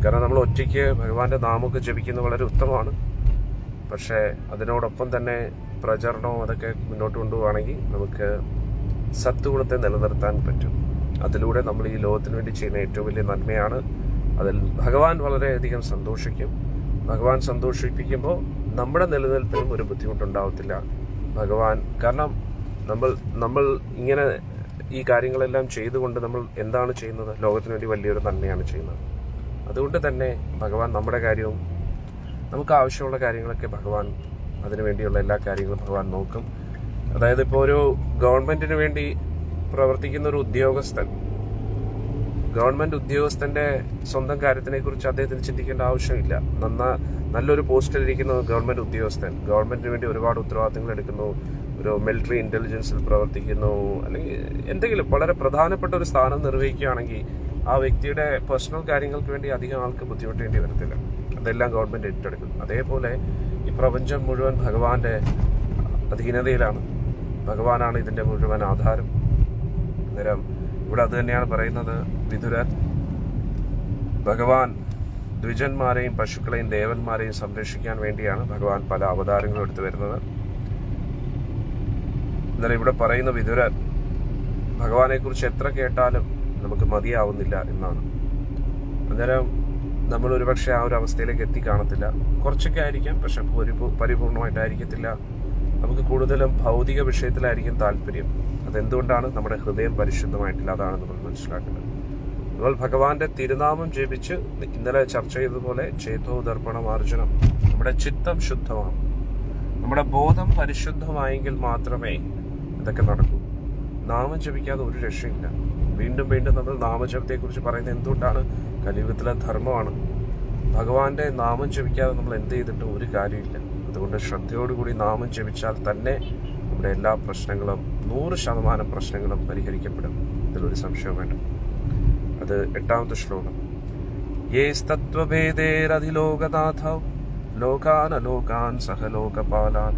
കാരണം നമ്മൾ ഒറ്റയ്ക്ക് ഭഗവാന്റെ നാമമൊക്കെ ജപിക്കുന്നത് വളരെ ഉത്തമമാണ്. പക്ഷേ അതിനോടൊപ്പം തന്നെ പ്രചരണവും അതൊക്കെ മുന്നോട്ട് കൊണ്ടുപോവുകയാണെങ്കിൽ നമുക്ക് സത്വഗുണത്തെ നിലനിർത്താൻ പറ്റും. അതിലൂടെ നമ്മൾ ഈ ലോകത്തിന് വേണ്ടി ചെയ്യുന്ന ഏറ്റവും വലിയ നന്മയാണ്. അതിൽ ഭഗവാൻ വളരെയധികം സന്തോഷിക്കും. ഭഗവാൻ സന്തോഷിപ്പിക്കുമ്പോൾ നമ്മുടെ നിലനിൽപ്പിനും ഒരു ബുദ്ധിമുട്ടുണ്ടാവത്തില്ല. കാരണം നമ്മൾ ഇങ്ങനെ ഈ കാര്യങ്ങളെല്ലാം ചെയ്തുകൊണ്ട് നമ്മൾ എന്താണ് ചെയ്യുന്നത്? ലോകത്തിന് വേണ്ടി വലിയൊരു നന്മയാണ് ചെയ്യുന്നത്. അതുകൊണ്ട് തന്നെ ഭഗവാൻ നമ്മുടെ കാര്യവും നമുക്ക് ആവശ്യമുള്ള കാര്യങ്ങളൊക്കെ ഭഗവാൻ, അതിനുവേണ്ടിയുള്ള എല്ലാ കാര്യങ്ങളും ഭഗവാൻ നോക്കും. അതായത് ഇപ്പോൾ ഒരു ഗവൺമെന്റിന് വേണ്ടി പ്രവർത്തിക്കുന്ന ഒരു ഗവൺമെന്റ് ഉദ്യോഗസ്ഥന്റെ സ്വന്തം കാര്യത്തിനെ കുറിച്ച് അദ്ദേഹത്തിന് ചിന്തിക്കേണ്ട ആവശ്യമില്ല. നല്ലൊരു പോസ്റ്റിലിരിക്കുന്ന ഗവൺമെന്റ് ഉദ്യോഗസ്ഥൻ ഗവൺമെന്റിന് വേണ്ടി ഒരുപാട് ഉത്തരവാദിത്തങ്ങൾ എടുക്കുന്നു, ഒരു മിലിറ്ററി ഇന്റലിജൻസിൽ പ്രവർത്തിക്കുന്നു, അല്ലെങ്കിൽ എന്തെങ്കിലും വളരെ പ്രധാനപ്പെട്ട ഒരു സ്ഥാനം നിർവഹിക്കുകയാണെങ്കിൽ ആ വ്യക്തിയുടെ പേഴ്സണൽ കാര്യങ്ങൾക്ക് വേണ്ടി അധികം ആൾക്ക് ബുദ്ധിമുട്ടേണ്ടി വരത്തില്ല. അതെല്ലാം ഗവൺമെന്റ് ഏറ്റെടുക്കും. അതേപോലെ ഈ പ്രപഞ്ചം മുഴുവൻ ഭഗവാന്റെ അധീനതയിലാണ്. ഭഗവാനാണ് ഇതിന്റെ മുഴുവൻ ആധാരം. അന്നേരം ഇവിടെ അത് തന്നെയാണ് പറയുന്നത്. വിതുരൻ ഭഗവാൻ ദ്വിജന്മാരെയും പശുക്കളെയും ദേവന്മാരെയും സംരക്ഷിക്കാൻ വേണ്ടിയാണ് ഭഗവാൻ പല അവതാരങ്ങളും എടുത്തു വരുന്നത്. അന്നേരം ഇവിടെ പറയുന്ന വിതുരൻ ഭഗവാനെ കുറിച്ച് എത്ര കേട്ടാലും നമുക്ക് മതിയാവുന്നില്ല എന്നാണ്. അന്നേരം നമ്മൾ ഒരുപക്ഷെ ആ ഒരു അവസ്ഥയിലേക്ക് എത്തിക്കാണത്തില്ല. കുറച്ചൊക്കെ ആയിരിക്കാം, പക്ഷെ പരിപൂർണമായിട്ടായിരിക്കത്തില്ല. നമുക്ക് കൂടുതലും ഭൗതിക വിഷയത്തിലായിരിക്കും താല്പര്യം. അതെന്തുകൊണ്ടാണ്? നമ്മുടെ ഹൃദയം പരിശുദ്ധമായിട്ടില്ല. അതാണ് നമ്മൾ മനസ്സിലാക്കുന്നത്. നമ്മൾ ഭഗവാന്റെ തിരുനാമം ജപിച്ച് ഇന്നലെ ചർച്ച ചെയ്തതുപോലെ ചേതോ ദർപ്പണമാർജനം, നമ്മുടെ ചിത്തം ശുദ്ധമാണ്. നമ്മുടെ ബോധം പരിശുദ്ധമായെങ്കിൽ മാത്രമേ ഇതൊക്കെ നടക്കൂ. നാമം ജപിക്കാതെ ഒരു രക്ഷയില്ല. വീണ്ടും വീണ്ടും നമ്മൾ നാമജപത്തെക്കുറിച്ച് പറയുന്നത് എന്തുകൊണ്ടാണ്? കലിയുഗത്തിലെ ധർമ്മമാണ്. ഭഗവാന്റെ നാമം ജപിക്കാതെ നമ്മൾ എന്ത് ചെയ്തിട്ടും ഒരു കാര്യമില്ല. അതുകൊണ്ട് ശ്രദ്ധയോടുകൂടി നാമം ജപിച്ചാൽ തന്നെ നമ്മുടെ എല്ലാ പ്രശ്നങ്ങളും 100% പ്രശ്നങ്ങളും പരിഹരിക്കപ്പെടും. ഇതിലൊരു സംശയം വേണ്ട. അത് 8ാമത്തെ ശ്ലോകം. യേസ്തത്വഭേദേരധിലോകനാഥൗ ലോകാൻ അലോകാൻ സഹലോകപാലാൻ.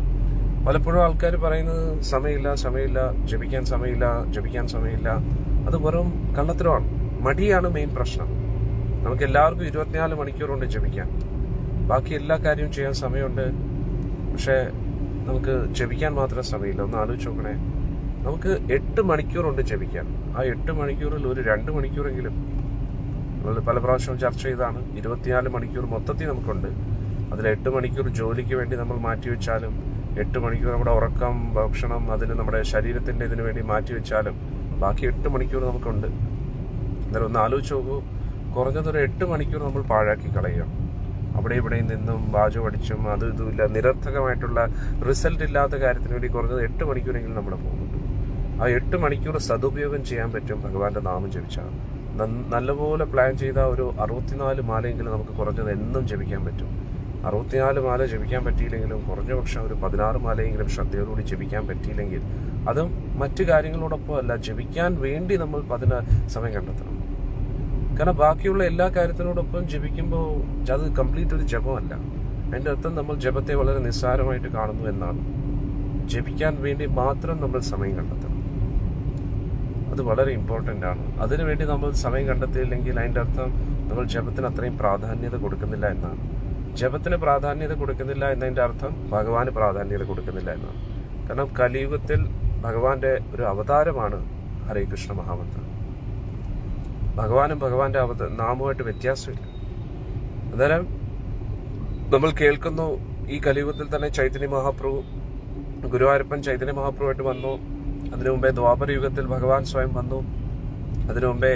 പലപ്പോഴും ആൾക്കാർ പറയുന്നത് സമയമില്ല, ജപിക്കാൻ സമയമില്ല. അത് വെറും കള്ളത്തരമാണ്. മടിയാണ് മെയിൻ പ്രശ്നം. നമുക്ക് എല്ലാവർക്കും 24 മണിക്കൂറുണ്ട് ജപിക്കാൻ, ബാക്കി എല്ലാ കാര്യവും ചെയ്യാൻ സമയമുണ്ട്. പക്ഷെ നമുക്ക് ജപിക്കാൻ മാത്രം സമയമില്ല. ഒന്ന് ആലോചിച്ച് നോക്കണേ. നമുക്ക് 8 മണിക്കൂറുണ്ട് ജപിക്കാൻ. ആ 8 മണിക്കൂറിൽ ഒരു 2 മണിക്കൂറെങ്കിലും, നമ്മൾ പല പ്രാവശ്യവും ചർച്ച ചെയ്താണ്, 24 മണിക്കൂർ മൊത്തത്തിൽ നമുക്കുണ്ട്. അതിൽ 8 മണിക്കൂർ ജോലിക്ക് വേണ്ടി നമ്മൾ മാറ്റിവെച്ചാലും, 8 മണിക്കൂർ നമ്മുടെ ഉറക്കം, ഭക്ഷണം, അതിന് നമ്മുടെ ശരീരത്തിൻ്റെ ഇതിനു വേണ്ടി മാറ്റിവെച്ചാലും ബാക്കി 8 മണിക്കൂർ നമുക്കുണ്ട്. എന്നാലും ഒന്ന് ആലോചിച്ച് നോക്കൂ, കുറഞ്ഞതൊരു 8 മണിക്കൂർ നമ്മൾ പാഴാക്കി കളയുകയാണ്. അവിടെ ഇവിടെയും നിന്നും വാചകം അടിച്ചും ഇതുമില്ല, നിരർത്ഥകമായിട്ടുള്ള റിസൾട്ട് ഇല്ലാത്ത കാര്യത്തിന് വേണ്ടി കുറഞ്ഞത് 8 മണിക്കൂറെങ്കിലും നമ്മൾ പോകുന്നുണ്ട്. ആ 8 മണിക്കൂർ സദുപയോഗം ചെയ്യാൻ പറ്റും ഭഗവാന്റെ നാമം ജപിച്ചാൽ. നല്ലപോലെ പ്ലാൻ ചെയ്ത ഒരു 64 മാലയെങ്കിലും നമുക്ക് കുറഞ്ഞത് എന്നും ജപിക്കാൻ പറ്റും. 64 മാല ജപിക്കാൻ പറ്റിയില്ലെങ്കിലും കുറഞ്ഞ പക്ഷം ഒരു 16 മാലയെങ്കിലും ശ്രദ്ധയോടുകൂടി ജപിക്കാൻ പറ്റിയില്ലെങ്കിൽ, അതും മറ്റു കാര്യങ്ങളോടൊപ്പം അല്ല, ജപിക്കാൻ വേണ്ടി നമ്മൾ സമയം കണ്ടെത്തണം. കാരണം ബാക്കിയുള്ള എല്ലാ കാര്യത്തിനോടൊപ്പം ജപിക്കുമ്പോൾ അത് കംപ്ലീറ്റ് ഒരു ജപമല്ല. അതിൻ്റെ അർത്ഥം നമ്മൾ ജപത്തെ വളരെ നിസ്സാരമായിട്ട് കാണുന്നു എന്നാണ്. ജപിക്കാൻ വേണ്ടി മാത്രം നമ്മൾ സമയം കണ്ടെത്തണം. അത് വളരെ ഇമ്പോർട്ടൻ്റ് ആണ്. അതിനുവേണ്ടി നമ്മൾ സമയം കണ്ടെത്തിയില്ലെങ്കിൽ അതിൻ്റെ അർത്ഥം നമ്മൾ ജപത്തിന് അത്രയും പ്രാധാന്യത കൊടുക്കുന്നില്ല എന്നാണ്. ജപത്തിന് പ്രാധാന്യത കൊടുക്കുന്നില്ല എന്നതിൻ്റെ അർത്ഥം ഭഗവാന് പ്രാധാന്യത കൊടുക്കുന്നില്ല എന്നാണ്. കാരണം കലിയുഗത്തിൽ ഭഗവാന്റെ ഒരു അവതാരമാണ് ഹരേ കൃഷ്ണ മഹാമന്ത്രം. ഭഗവാനും ഭഗവാന്റെ നാമവുമായിട്ട് വ്യത്യാസമില്ല. അന്നേരം നമ്മൾ കേൾക്കുന്നു, ഈ കലിയുഗത്തിൽ തന്നെ ചൈതന്യ മഹാപ്രഭു, ഗുരുവായൂരപ്പൻ ചൈതന്യ മഹാപ്രഭുവായിട്ട് വന്നു. അതിനു മുമ്പേ ദ്വാപര യുഗത്തിൽ ഭഗവാൻ സ്വയം വന്നു. അതിനു മുമ്പേ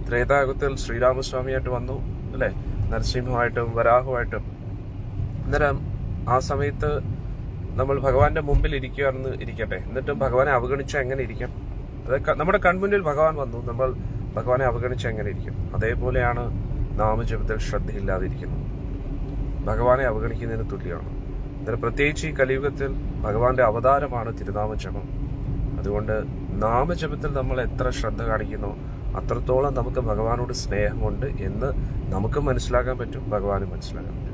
ത്രേതായുഗത്തിൽ ശ്രീരാമസ്വാമിയായിട്ട് വന്നു, അല്ലെ, നരസിംഹമായിട്ടും വരാഹുമായിട്ടും. അന്നേരം ആ സമയത്ത് നമ്മൾ ഭഗവാന്റെ മുമ്പിൽ ഇരിക്കുകയാണെന്ന് ഇരിക്കട്ടെ, എന്നിട്ടും ഭഗവാനെ അവഗണിച്ചാൽ എങ്ങനെ ഇരിക്കും? അതൊക്കെ നമ്മുടെ കൺമുന്നിൽ ഭഗവാൻ വന്നു, നമ്മൾ ഭഗവാനെ അവഗണിച്ചാൽ എങ്ങനെ ഇരിക്കും? അതേപോലെയാണ് നാമജപത്തിൽ ശ്രദ്ധയില്ലാതിരിക്കുന്നത്. ഭഗവാനെ അവഗണിക്കുന്നതിന് തുല്യമാണ്. അന്നേരം പ്രത്യേകിച്ച് ഈ കലിയുഗത്തിൽ ഭഗവാന്റെ അവതാരമാണ് തിരുനാമജപം. അതുകൊണ്ട് നാമജപത്തിൽ നമ്മൾ എത്ര ശ്രദ്ധ കാണിക്കുന്നോ അത്രത്തോളം നമുക്ക് ഭഗവാനോട് സ്നേഹമുണ്ട് എന്ന് നമുക്ക് മനസ്സിലാക്കാൻ പറ്റും, ഭഗവാനും മനസ്സിലാക്കാൻ പറ്റും.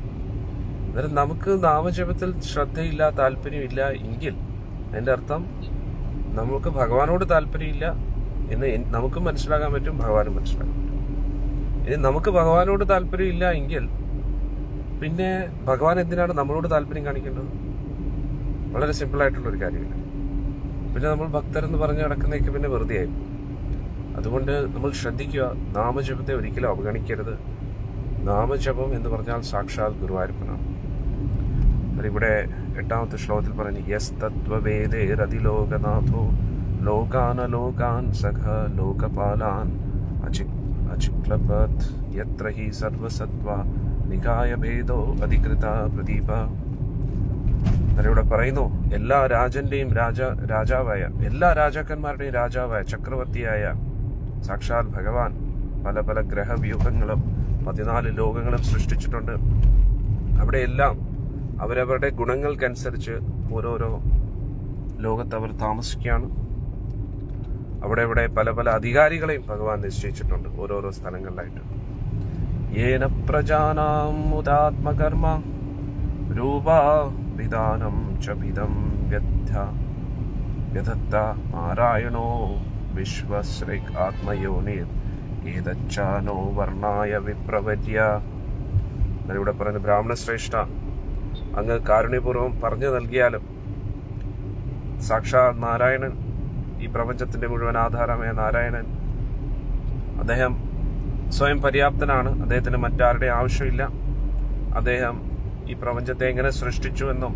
അന്നേരം നമുക്ക് നാമജപത്തിൽ ശ്രദ്ധയില്ല, താല്പര്യമില്ല എങ്കിൽ അതിൻ്റെ അർത്ഥം നമുക്ക് ഭഗവാനോട് താല്പര്യമില്ല എന്ന് നമുക്കും മനസ്സിലാക്കാൻ പറ്റും, ഭഗവാനും മനസ്സിലാക്കാൻ പറ്റും. ഇനി നമുക്ക് ഭഗവാനോട് താല്പര്യമില്ല എങ്കിൽ പിന്നെ ഭഗവാൻ എന്തിനാണ് നമ്മളോട് താല്പര്യം കാണിക്കേണ്ടത്? വളരെ സിമ്പിളായിട്ടുള്ളൊരു കാര്യമില്ല. പിന്നെ നമ്മൾ ഭക്തരെന്ന് പറഞ്ഞ് നടക്കുന്നതൊക്കെ പിന്നെ വെറുതെ ആയിരിക്കും. അതുകൊണ്ട് നമ്മൾ ശ്രദ്ധിക്കുക, നാമജപത്തെ ഒരിക്കലും അവഗണിക്കരുത്. നാമജപം എന്ന് പറഞ്ഞാൽ സാക്ഷാൽ ഗുരുവായൂരപ്പനാണ്. ഇവിടെ 8ാമത്തെ ശ്ലോകത്തിൽ പറഞ്ഞു, യസ് തത്വവേദേരതിലോകനാഥോ ലോകാനലോകാൻ സഖ ലോകപാലാൻ അചിക്ലപത് യത്ര ഹി സർവസത്വ നികായ ഭേദോ അധികൃത പ്രദീപ. ഇവിടെ പറയുന്നു, എല്ലാ രാജന്റെയും രാജാവായ, എല്ലാ രാജാക്കന്മാരുടെയും രാജാവായ, ചക്രവർത്തിയായ സാക്ഷാൽ ഭഗവാൻ പല പല ഗ്രഹവ്യൂഹങ്ങളും 14 ലോകങ്ങളും സൃഷ്ടിച്ചിട്ടുണ്ട്. അവിടെയെല്ലാം അവരവരുടെ ഗുണങ്ങൾക്കനുസരിച്ച് ഓരോരോ ലോകത്ത് അവർ താമസിക്കുകയാണ്. അവിടെ പല പല അധികാരികളെയും ഭഗവാൻ നിശ്ചയിച്ചിട്ടുണ്ട് ഓരോരോ സ്ഥലങ്ങളിലായിട്ട്. യേന പ്രജാനാം മുദാത്മകർമ്മ രൂപാ വിധാനം ചഭിതം വ്യധത്ത നാരായണോ വിശ്വശ്രേക് ആത്മയോനിർ ഏതച്ചാനോ വർണ്ണായ വിപ്രവര്യ. ഇവിടെ പറയുന്നത്, ബ്രാഹ്മണ ശ്രേഷ്ഠ, അങ്ങ് കാരുണ്യപൂർവ്വം പറഞ്ഞു നൽകിയാലും സാക്ഷാൽ നാരായണൻ, ഈ പ്രപഞ്ചത്തിന്റെ മുഴുവൻ ആധാരമായ നാരായണൻ, അദ്ദേഹം സ്വയം പര്യാപ്തനാണ്. അദ്ദേഹത്തിന് മറ്റാരുടെ ആവശ്യമില്ല. അദ്ദേഹം ഈ പ്രപഞ്ചത്തെ എങ്ങനെ സൃഷ്ടിച്ചു എന്നും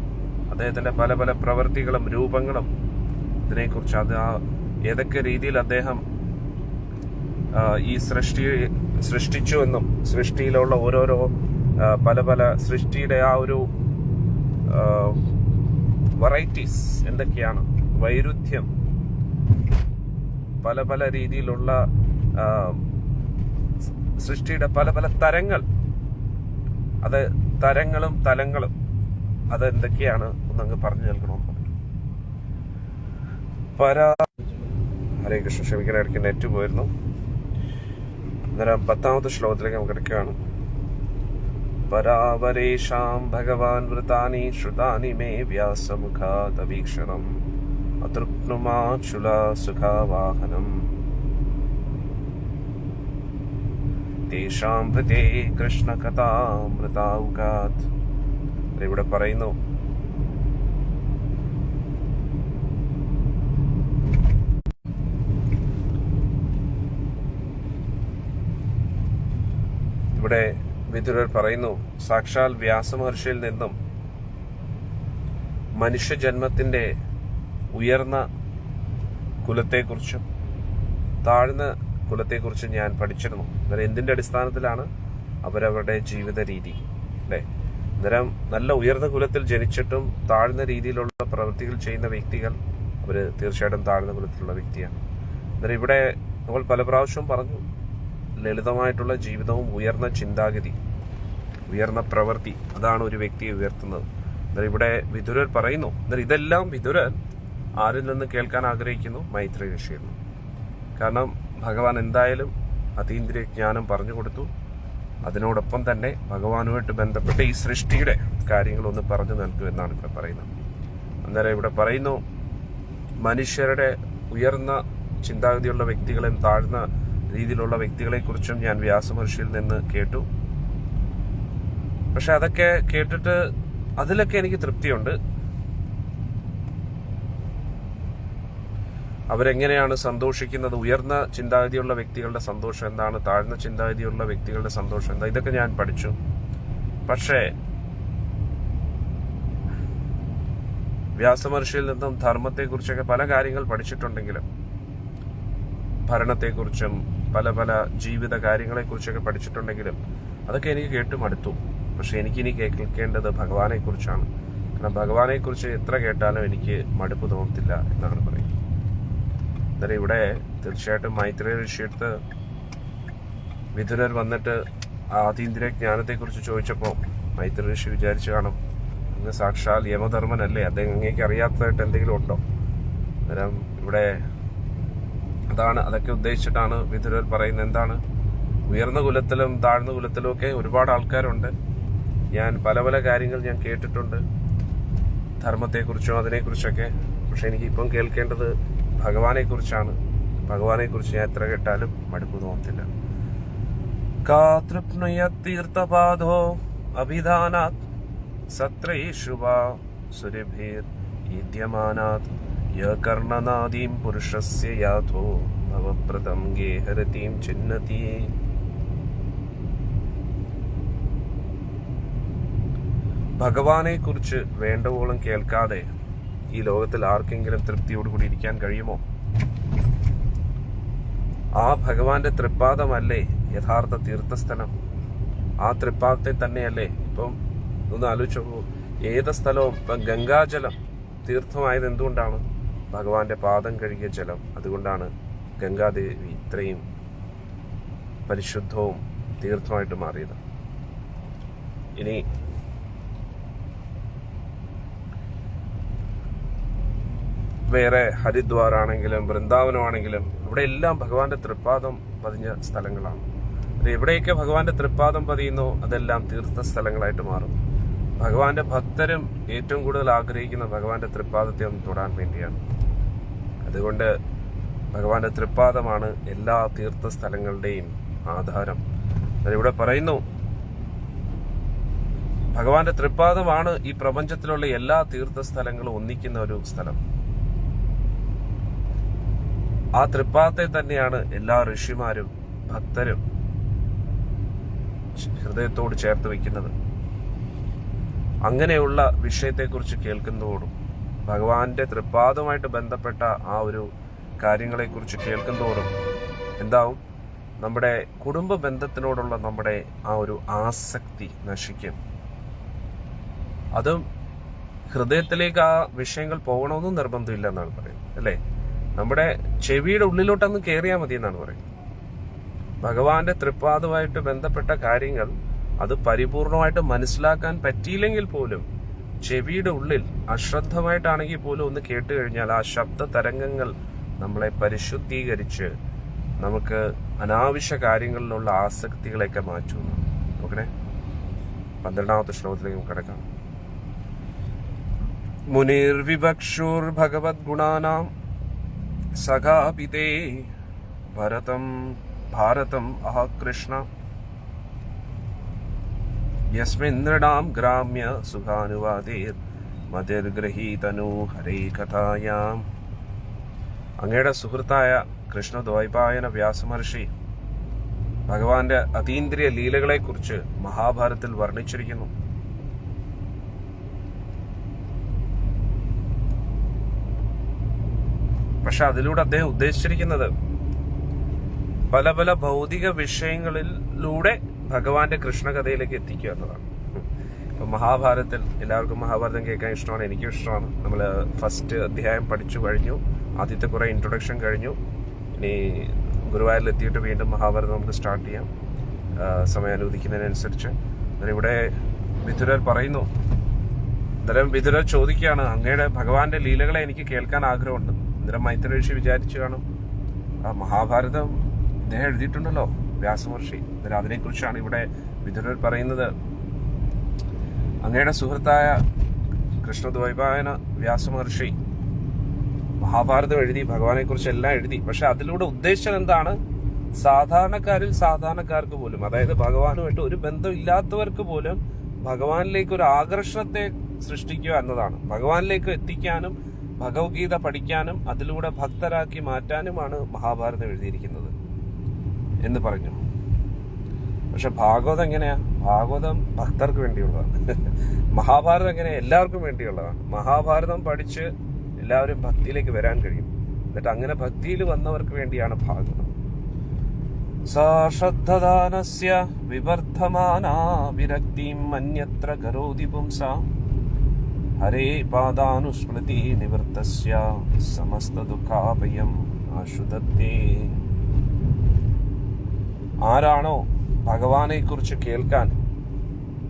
അദ്ദേഹത്തിന്റെ പല പല പ്രവൃത്തികളും രൂപങ്ങളും ഇതിനെക്കുറിച്ച്, അത് ഏതൊക്കെ രീതിയിൽ അദ്ദേഹം ഈ സൃഷ്ടിച്ചു എന്നും സൃഷ്ടിയിലുള്ള ഓരോരോ പല പല സൃഷ്ടിയുടെ ആ ഒരു വെറൈറ്റീസ് എന്തൊക്കെയാണ്, വൈരുദ്ധ്യം, പല പല രീതിയിലുള്ള സൃഷ്ടിയുടെ പല പല തരങ്ങൾ, അത് തരങ്ങളും തലങ്ങളും അത് എന്തൊക്കെയാണ് ഒന്നങ്ങ് പറഞ്ഞു നൽകണമെന്ന് പറഞ്ഞു. ഹരേ കൃഷ്ണ, ക്ഷമിക്കാൻ ഇടയ്ക്ക് നെറ്റ് പോയിരുന്നു. അന്നേരം 10ാമത്തെ ശ്ലോകത്തിലേക്ക് നമുക്ക് കിടക്കുകയാണ്. പരാവരേഷാം ഭഗവാൻ വൃതാനി ശ്രുതാനി മേ വ്യാസമുഖാദവീക്ഷണം അതൃപ്നുമാചുല സുഖാവാഹനം തേഷാം ഹൃദേ കൃഷ്ണകഥാമൃതാൗകാത്. ഇവിടെ പറയുന്നു, ഇവിടെ വിദുരർ പറയുന്നു, സാക്ഷാൽ വ്യാസമഹർഷിയിൽ നിന്നും മനുഷ്യജന്മത്തിന്റെ ഉയർന്ന കുലത്തെക്കുറിച്ചും താഴ്ന്ന കുലത്തെക്കുറിച്ചും ഞാൻ പഠിച്ചിരുന്നു. അന്നേരം എന്തിന്റെ അടിസ്ഥാനത്തിലാണ്? അവരവരുടെ ജീവിത രീതി, അല്ലെ? അന്നേരം നല്ല ഉയർന്ന കുലത്തിൽ ജനിച്ചിട്ടും താഴ്ന്ന രീതിയിലുള്ള പ്രവൃത്തികൾ ചെയ്യുന്ന വ്യക്തികൾ അവര് തീർച്ചയായിട്ടും താഴ്ന്ന കുലത്തിലുള്ള വ്യക്തിയാണ്. അന്നേരം ഇവിടെ നമ്മൾ പല പ്രാവശ്യവും പറഞ്ഞു, ലളിതമായിട്ടുള്ള ജീവിതവും ഉയർന്ന ചിന്താഗതി, ഉയർന്ന പ്രവൃത്തി, അതാണ് ഒരു വ്യക്തിയെ ഉയർത്തുന്നത്. അന്നേരം ഇവിടെ വിദുരർ പറയുന്നു. അന്നേരം ഇതെല്ലാം വിദുരർ ആരിൽ നിന്ന് കേൾക്കാൻ ആഗ്രഹിക്കുന്നു? മൈത്രേയ ഋഷിയിൽ നിന്ന്. കാരണം ഭഗവാൻ എന്തായാലും അതീന്ദ്രിയ ജ്ഞാനം പറഞ്ഞു കൊടുത്തു. അതിനോടൊപ്പം തന്നെ ഭഗവാനുമായിട്ട് ബന്ധപ്പെട്ട് ഈ സൃഷ്ടിയുടെ കാര്യങ്ങളൊന്ന് പറഞ്ഞു നൽകൂ എന്നാണ് ഇവിടെ പറയുന്നത്. അന്നേരം ഇവിടെ പറയുന്നു, മനുഷ്യരുടെ ഉയർന്ന ചിന്താഗതിയുള്ള വ്യക്തികളെയും താഴ്ന്ന രീതിയിലുള്ള വ്യക്തികളെ കുറിച്ചും ഞാൻ വ്യാസമഹർഷിയിൽ നിന്ന് കേട്ടു. പക്ഷെ അതൊക്കെ കേട്ടിട്ട് അതിലൊക്കെ എനിക്ക് തൃപ്തിയുണ്ട്. അവരെങ്ങനെയാണ് സന്തോഷിക്കുന്നത്? ഉയർന്ന ചിന്താഗതിയുള്ള വ്യക്തികളുടെ സന്തോഷം എന്താണ്? താഴ്ന്ന ചിന്താഗതിയുള്ള വ്യക്തികളുടെ സന്തോഷം എന്താ? ഇതൊക്കെ ഞാൻ പഠിച്ചു. പക്ഷേ വ്യാസമഹർഷിയിൽ നിന്നും ധർമ്മത്തെക്കുറിച്ചൊക്കെ പല കാര്യങ്ങൾ പഠിച്ചിട്ടുണ്ടെങ്കിലും, ഭരണത്തെക്കുറിച്ചും പല പല ജീവിത കാര്യങ്ങളെക്കുറിച്ചൊക്കെ പഠിച്ചിട്ടുണ്ടെങ്കിലും അതൊക്കെ എനിക്ക് കേട്ട് മടുത്തു. പക്ഷെ എനിക്കിനി കേൾക്കേണ്ടത് ഭഗവാനെ കുറിച്ചാണ്. കാരണം ഭഗവാനെ കുറിച്ച് എത്ര കേട്ടാലും എനിക്ക് മടുപ്പ് തോന്നത്തില്ല എന്നാണ് പറയുന്നത്. അന്നേരം ഇവിടെ തീർച്ചയായിട്ടും മൈത്രേയ ഋഷിയെടുത്ത് വിദുരർ വന്നിട്ട് ആതീന്ദ്രിയ ജ്ഞാനത്തെക്കുറിച്ച് ചോദിച്ചപ്പോൾ മൈത്രേയ ഋഷി വിചാരിച്ചു കാണും, അങ്ങ് സാക്ഷാൽ യമധർമ്മനല്ലേ, അദ്ദേഹം അങ്ങേക്ക് അറിയാത്തതായിട്ട് എന്തെങ്കിലും ഉണ്ടോ? അന്നേരം ഇവിടെ അതൊക്കെ ഉദ്ദേശിച്ചിട്ടാണ് വിദുരർ പറയുന്നത്. എന്താണ്? ഉയർന്ന കുലത്തിലും താഴ്ന്ന കുലത്തിലും ഒക്കെ ഒരുപാട് ആൾക്കാരുണ്ട്. ഞാൻ പല പല കാര്യങ്ങൾ ഞാൻ കേട്ടിട്ടുണ്ട്, ധർമ്മത്തെക്കുറിച്ചും അതിനെക്കുറിച്ചൊക്കെ. പക്ഷെ എനിക്ക് ഇപ്പം കേൾക്കേണ്ടത് ഭഗവാനെ കുറിച്ചാണ്. ഭഗവാനെ കുറിച്ച് ഞാൻ എത്ര കേട്ടാലും മടുപ്പ് തോന്നത്തില്ല. കാതൃപ്നുയതീർത്ഥപാദോ അഭിധാനാത് സത്രേഷുവാ സുരഭിർ ഈദ്യമാനാത് യകർണനാദീം പുരുഷസ്യ യാഥോ ഭവപ്രദം ഗേഹരതീം ചിന്നതി. ഭഗവാനെ കുറിച്ച് വേണ്ടവോളം കേൾക്കാതെ ഈ ലോകത്തിൽ ആർക്കെങ്കിലും തൃപ്തിയോടുകൂടി ഇരിക്കാൻ കഴിയുമോ? ആ ഭഗവാന്റെ തൃപ്പാദമല്ലേ യഥാർത്ഥ തീർത്ഥസ്ഥലം? ആ തൃപ്പാദത്തെ തന്നെയല്ലേ ഇപ്പം ഒന്ന് ആലോചിച്ചോളൂ. ഏത് സ്ഥലവും ഇപ്പം ഗംഗാജലം തീർത്ഥമായത് എന്തുകൊണ്ടാണ്? ഭഗവാന്റെ പാദം കഴുകിയ ജലം. അതുകൊണ്ടാണ് ഗംഗാദേവി ഇത്രയും പരിശുദ്ധവും തീർത്ഥമായിട്ട് മാറിയത്. ഇനി വേറെ ഹരിദ്വാർ ആണെങ്കിലും വൃന്ദാവനമാണെങ്കിലും ഇവിടെ എല്ലാം ഭഗവാന്റെ തൃപ്പാദം പതിഞ്ഞ സ്ഥലങ്ങളാണ്. എവിടെയൊക്കെ ഭഗവാന്റെ തൃപ്പാദം പതിയുന്നോ അതെല്ലാം തീർത്ഥ സ്ഥലങ്ങളായിട്ട് മാറും. ഭഗവാന്റെ ഭക്തരും ഏറ്റവും കൂടുതൽ ആഗ്രഹിക്കുന്ന ഭഗവാന്റെ തൃപ്പാദത്തെ ഒന്ന് തൊടാൻ വേണ്ടിയാണ്. അതുകൊണ്ട് ഭഗവാന്റെ തൃപ്പാദമാണ് എല്ലാ തീർത്ഥ സ്ഥലങ്ങളുടെയും ആധാരം. ഇവിടെ പറയുന്നു, ഭഗവാന്റെ തൃപ്പാദമാണ് ഈ പ്രപഞ്ചത്തിലുള്ള എല്ലാ തീർത്ഥ സ്ഥലങ്ങളും ഒന്നിക്കുന്ന ഒരു സ്ഥലം. ആ തൃപ്പാദത്തെ തന്നെയാണ് എല്ലാ ഋഷിമാരും ഭക്തരും ഹൃദയത്തോട് ചേർത്ത് വയ്ക്കുന്നത്. അങ്ങനെയുള്ള വിഷയത്തെക്കുറിച്ച് കേൾക്കുന്നതോടും ഭഗവാന്റെ തൃപ്പാദവുമായിട്ട് ബന്ധപ്പെട്ട ആ ഒരു കാര്യങ്ങളെക്കുറിച്ച് കേൾക്കുന്നതോടും എന്താവും? നമ്മുടെ കുടുംബ ബന്ധത്തിനോടുള്ള നമ്മുടെ ആ ഒരു ആസക്തി നശിക്കും. അതും ഹൃദയത്തിലേക്ക് ആ വിഷയങ്ങൾ പോകണമെന്നും നിർബന്ധമില്ല എന്നാണ് പറയുന്നത്, അല്ലേ? നമ്മുടെ ചെവിയുടെ ഉള്ളിലോട്ടൊന്ന് കയറിയാൽ മതി എന്നാണ് പറയുന്നത്. ഭഗവാന്റെ തൃപ്പാദവുമായിട്ട് ബന്ധപ്പെട്ട കാര്യങ്ങൾ അത് പരിപൂർണമായിട്ട് മനസ്സിലാക്കാൻ പറ്റിയില്ലെങ്കിൽ പോലും ചെവിയുടെ ഉള്ളിൽ അശ്രദ്ധമായിട്ടാണെങ്കിൽ പോലും ഒന്ന് കേട്ട് കഴിഞ്ഞാൽ ആ ശബ്ദ തരംഗങ്ങൾ നമ്മളെ പരിശുദ്ധീകരിച്ച് നമുക്ക് അനാവശ്യ കാര്യങ്ങളിലുള്ള ആസക്തികളെയൊക്കെ മാറ്റുന്നു. നോക്കണേ, 12ാമത്തെ ശ്ലോകത്തിലേക്ക് കിടക്കാം. മുനിർവിവക്ഷുർ ഭഗവത് ഗുണാനാം സഖാപിതേ ഭാരതം കൃഷ്ണ യസ്മിൻ നൃണാം ഗ്രാമ്യ സുഖാനുവാദേർ മതിർഗ്രഹീതനു ഹരേ കഥായാം. അങ്ങയുടെ സുഹൃത്തായ കൃഷ്ണദ്വൈപായന വ്യാസമഹർഷി ഭഗവാന്റെ അതീന്ദ്രിയ ലീലകളെക്കുറിച്ച് മഹാഭാരതത്തിൽ വർണ്ണിച്ചിരിക്കുന്നു. പക്ഷെ അതിലൂടെ അദ്ദേഹം ഉദ്ദേശിച്ചിരിക്കുന്നത് പല പല ഭൗതിക വിഷയങ്ങളിലൂടെ ഭഗവാന്റെ കൃഷ്ണകഥയിലേക്ക് എത്തിക്കുക എന്നതാണ്. ഇപ്പൊ മഹാഭാരതത്തിൽ എല്ലാവർക്കും മഹാഭാരതം കേൾക്കാൻ ഇഷ്ടമാണ്, എനിക്കും ഇഷ്ടമാണ്. നമ്മൾ ഫസ്റ്റ് അധ്യായം പഠിച്ചു കഴിഞ്ഞു, ആദ്യത്തെ കുറെ ഇൻട്രൊഡക്ഷൻ കഴിഞ്ഞു. ഇനി ഗുരുവായൂരിൽ എത്തിയിട്ട് വീണ്ടും മഹാഭാരതം നമുക്ക് സ്റ്റാർട്ട് ചെയ്യാം, സമയം അനുവദിക്കുന്നതിനനുസരിച്ച്. ഇവിടെ വിതുരർ പറയുന്നു, അന്നേരം വിതുരർ ചോദിക്കുകയാണ്, അങ്ങയുടെ ഭഗവാന്റെ ലീലകളെ എനിക്ക് കേൾക്കാൻ ആഗ്രഹമുണ്ട്. അന്നേരം മൈത്രേഷി വിചാരിച്ചു കാണും, ആ മഹാഭാരതം ഇദ്ദേഹം എഴുതിയിട്ടുണ്ടല്ലോ വ്യാസമഹർഷി. അന്നേരം അതിനെക്കുറിച്ചാണ് ഇവിടെ വിതുരർ പറയുന്നത്. അങ്ങയുടെ സുഹൃത്തായ കൃഷ്ണദ്വൈപായന വ്യാസമഹർഷി മഹാഭാരതം എഴുതി, ഭഗവാനെ കുറിച്ച് എല്ലാം എഴുതി. പക്ഷെ അതിലൂടെ ഉദ്ദേശം എന്താണ്? സാധാരണക്കാർക്ക് പോലും, അതായത് ഭഗവാനുമായിട്ട് ഒരു ബന്ധം ഇല്ലാത്തവർക്ക് പോലും ഭഗവാനിലേക്ക് ഒരു ആകർഷണത്തെ സൃഷ്ടിക്കുക എന്നതാണ്. ഭഗവാനിലേക്ക് എത്തിക്കാനും ഭഗവത്ഗീത പഠിക്കാനും അതിലൂടെ ഭക്തരാക്കി മാറ്റാനുമാണ് മഹാഭാരതം എഴുതിയിരിക്കുന്നത് എന്ന് പറഞ്ഞു. പക്ഷെ ഭാഗവതം എങ്ങനെയാ? ഭാഗവതം ഭക്തർക്ക് വേണ്ടിയുള്ളതാണ്. മഹാഭാരതം എങ്ങനെയാ? എല്ലാവർക്കും വേണ്ടിയുള്ളതാണ്. മഹാഭാരതം പഠിച്ച് എല്ലാവരും ഭക്തിയിലേക്ക് വരാൻ കഴിയും. എന്നിട്ട് അങ്ങനെ ഭക്തിയിൽ വന്നവർക്ക് വേണ്ടിയാണ് ഭാഗവതം. ശ്രദ്ധദാനസ്യ വിവർദ്ധമാനാ വിരക്തിം അന്യത്ര കരോതി പുംസാം ഹരേ പാദാനുസ്മൃതി നിവൃത്തസ്യ സമസ്ത ദുഃഖാഭയം ആശുദത്തേ. ആരാണോ ഭഗവാനെ കുറിച്ച് കേൾക്കാൻ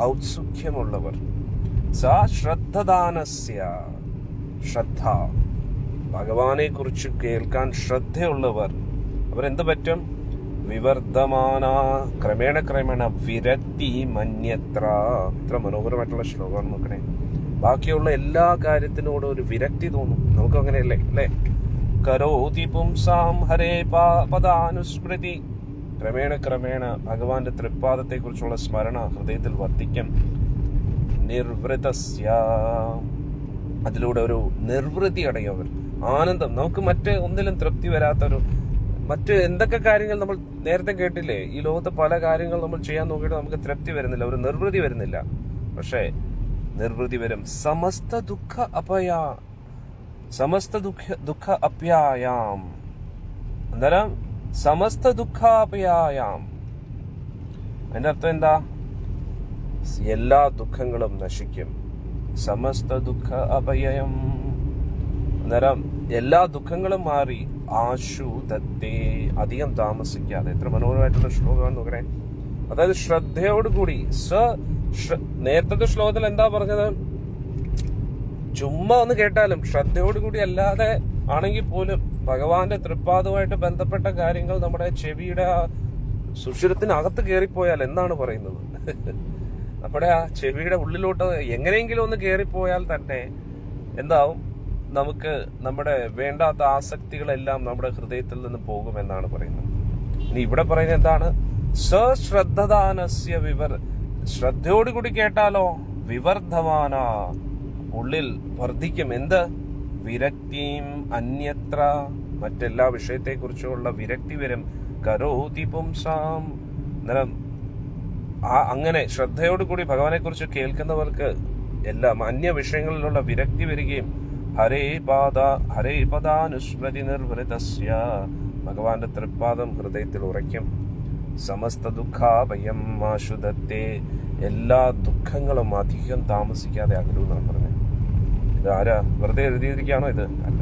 ഔത്സുഖ്യമുള്ളവർ, ശ്രദ്ധദാനസ്യ, ശ്രദ്ധ, ഭഗവാനെ കുറിച്ച് കേൾക്കാൻ ശ്രദ്ധയുള്ളവർ, അവരെന്ത് പറ്റും? വിവർദ്ധമാന, ക്രമേണ വിരക്തി മന്യത്ര. ഇത്ര മനോഹരമായിട്ടുള്ള ശ്ലോകമാണ്. നോക്കണേ, ബാക്കിയുള്ള എല്ലാ കാര്യത്തിനോടും ഒരു വിരക്തി തോന്നും. നമുക്ക് അങ്ങനെയല്ലേ അല്ലേ? കരോതി പുംസാം ഹരേ പദാനുസ്മൃതി. ക്രമേണ ഭഗവാന്റെ തൃപ്പാദത്തെ കുറിച്ചുള്ള സ്മരണ ഹൃദയത്തിൽ വർദ്ധിക്കും. നിർവൃതസ്യ, അതിലൂടെ ഒരു നിർവൃതി അടയവർ, ആനന്ദം. നമുക്ക് മറ്റ് ഒന്നിലും തൃപ്തി വരാത്തൊരു, മറ്റ് എന്തൊക്കെ കാര്യങ്ങൾ നമ്മൾ നേരത്തെ കേട്ടില്ലേ, ഈ ലോകത്ത് പല കാര്യങ്ങൾ നമ്മൾ ചെയ്യാൻ നോക്കിയിട്ട് നമുക്ക് തൃപ്തി വരുന്നില്ല, ഒരു നിർവൃതി വരുന്നില്ല. പക്ഷേ നിർവൃതി വരും. സമസ്ത ദുഃഖ അപ്യായാം. അന്നേരം സമസ്ത ദുഃഖാപയായാം, അതിന്റെ അർത്ഥം എന്താ? എല്ലാ ദുഃഖങ്ങളും നശിക്കും. സമസ്ത ദുഃഖ അപയം, അന്നേരം എല്ലാ ദുഃഖങ്ങളും മാറി. ആശു ദത്തേ, അധികം താമസിക്കാതെ. എത്ര മനോഹരമായിട്ടുള്ള ശ്ലോകമാണ് നോക്കണേ. അതായത് ശ്രദ്ധയോടുകൂടി, നേരത്തെ ശ്ലോകത്തിൽ എന്താ പറഞ്ഞത്? ചുമ്മാ ഒന്ന് കേട്ടാലും ശ്രദ്ധയോടുകൂടി അല്ലാതെ ആണെങ്കിൽ പോലും ഭഗവാന്റെ തൃപ്പാദവുമായിട്ട് ബന്ധപ്പെട്ട കാര്യങ്ങൾ നമ്മുടെ ചെവിയുടെ സുഷിരത്തിനകത്ത് കയറിപ്പോയാൽ എന്താണ് പറയുന്നത്? നമ്മുടെ ആ ചെവിയുടെ ഉള്ളിലോട്ട് എങ്ങനെയെങ്കിലും ഒന്ന് കയറിപ്പോയാൽ തന്നെ എന്താവും? നമുക്ക് നമ്മുടെ വേണ്ടാത്ത ആസക്തികളെല്ലാം നമ്മുടെ ഹൃദയത്തിൽ നിന്ന് പോകുമെന്നാണ് പറയുന്നത്. ഇനി ഇവിടെ പറയുന്നത് എന്താണ്? ശ്രദ്ധദാനസ്യ ശ്രദ്ധയോടുകൂടി കേട്ടാലോ വിവർദ്ധമാന, ഉള്ളിൽ വർദ്ധിക്കും. എന്ത്? വിരക്തിയും അന്യത്ര, മറ്റെല്ലാ വിഷയത്തെക്കുറിച്ചുള്ള വിരക്തി വരും. കരോതി പുംസാം, അങ്ങനെ ശ്രദ്ധയോടുകൂടി ഭഗവാനെ കുറിച്ച് കേൾക്കുന്നവർക്ക് എല്ലാം അന്യ വിഷയങ്ങളിലുള്ള വിരക്തി വരികയും ഹരേ പദാനുസ്മൃതി നിർവൃതസ്യ, ഭഗവാന്റെ തൃപ്പാദം ഹൃദയത്തിൽ ഉറയ്ക്കും. സമസ്ത ദുഃഖാഭയം ആശുദത്തേ, എല്ലാ ദുഃഖങ്ങളും അധികം താമസിക്കാതെ അകലുമെന്നാണ് പറഞ്ഞത്. ഇത് ആരാ വെറുതെ എഴുതിയിരിക്കുകയാണോ? ഇത് അല്ല.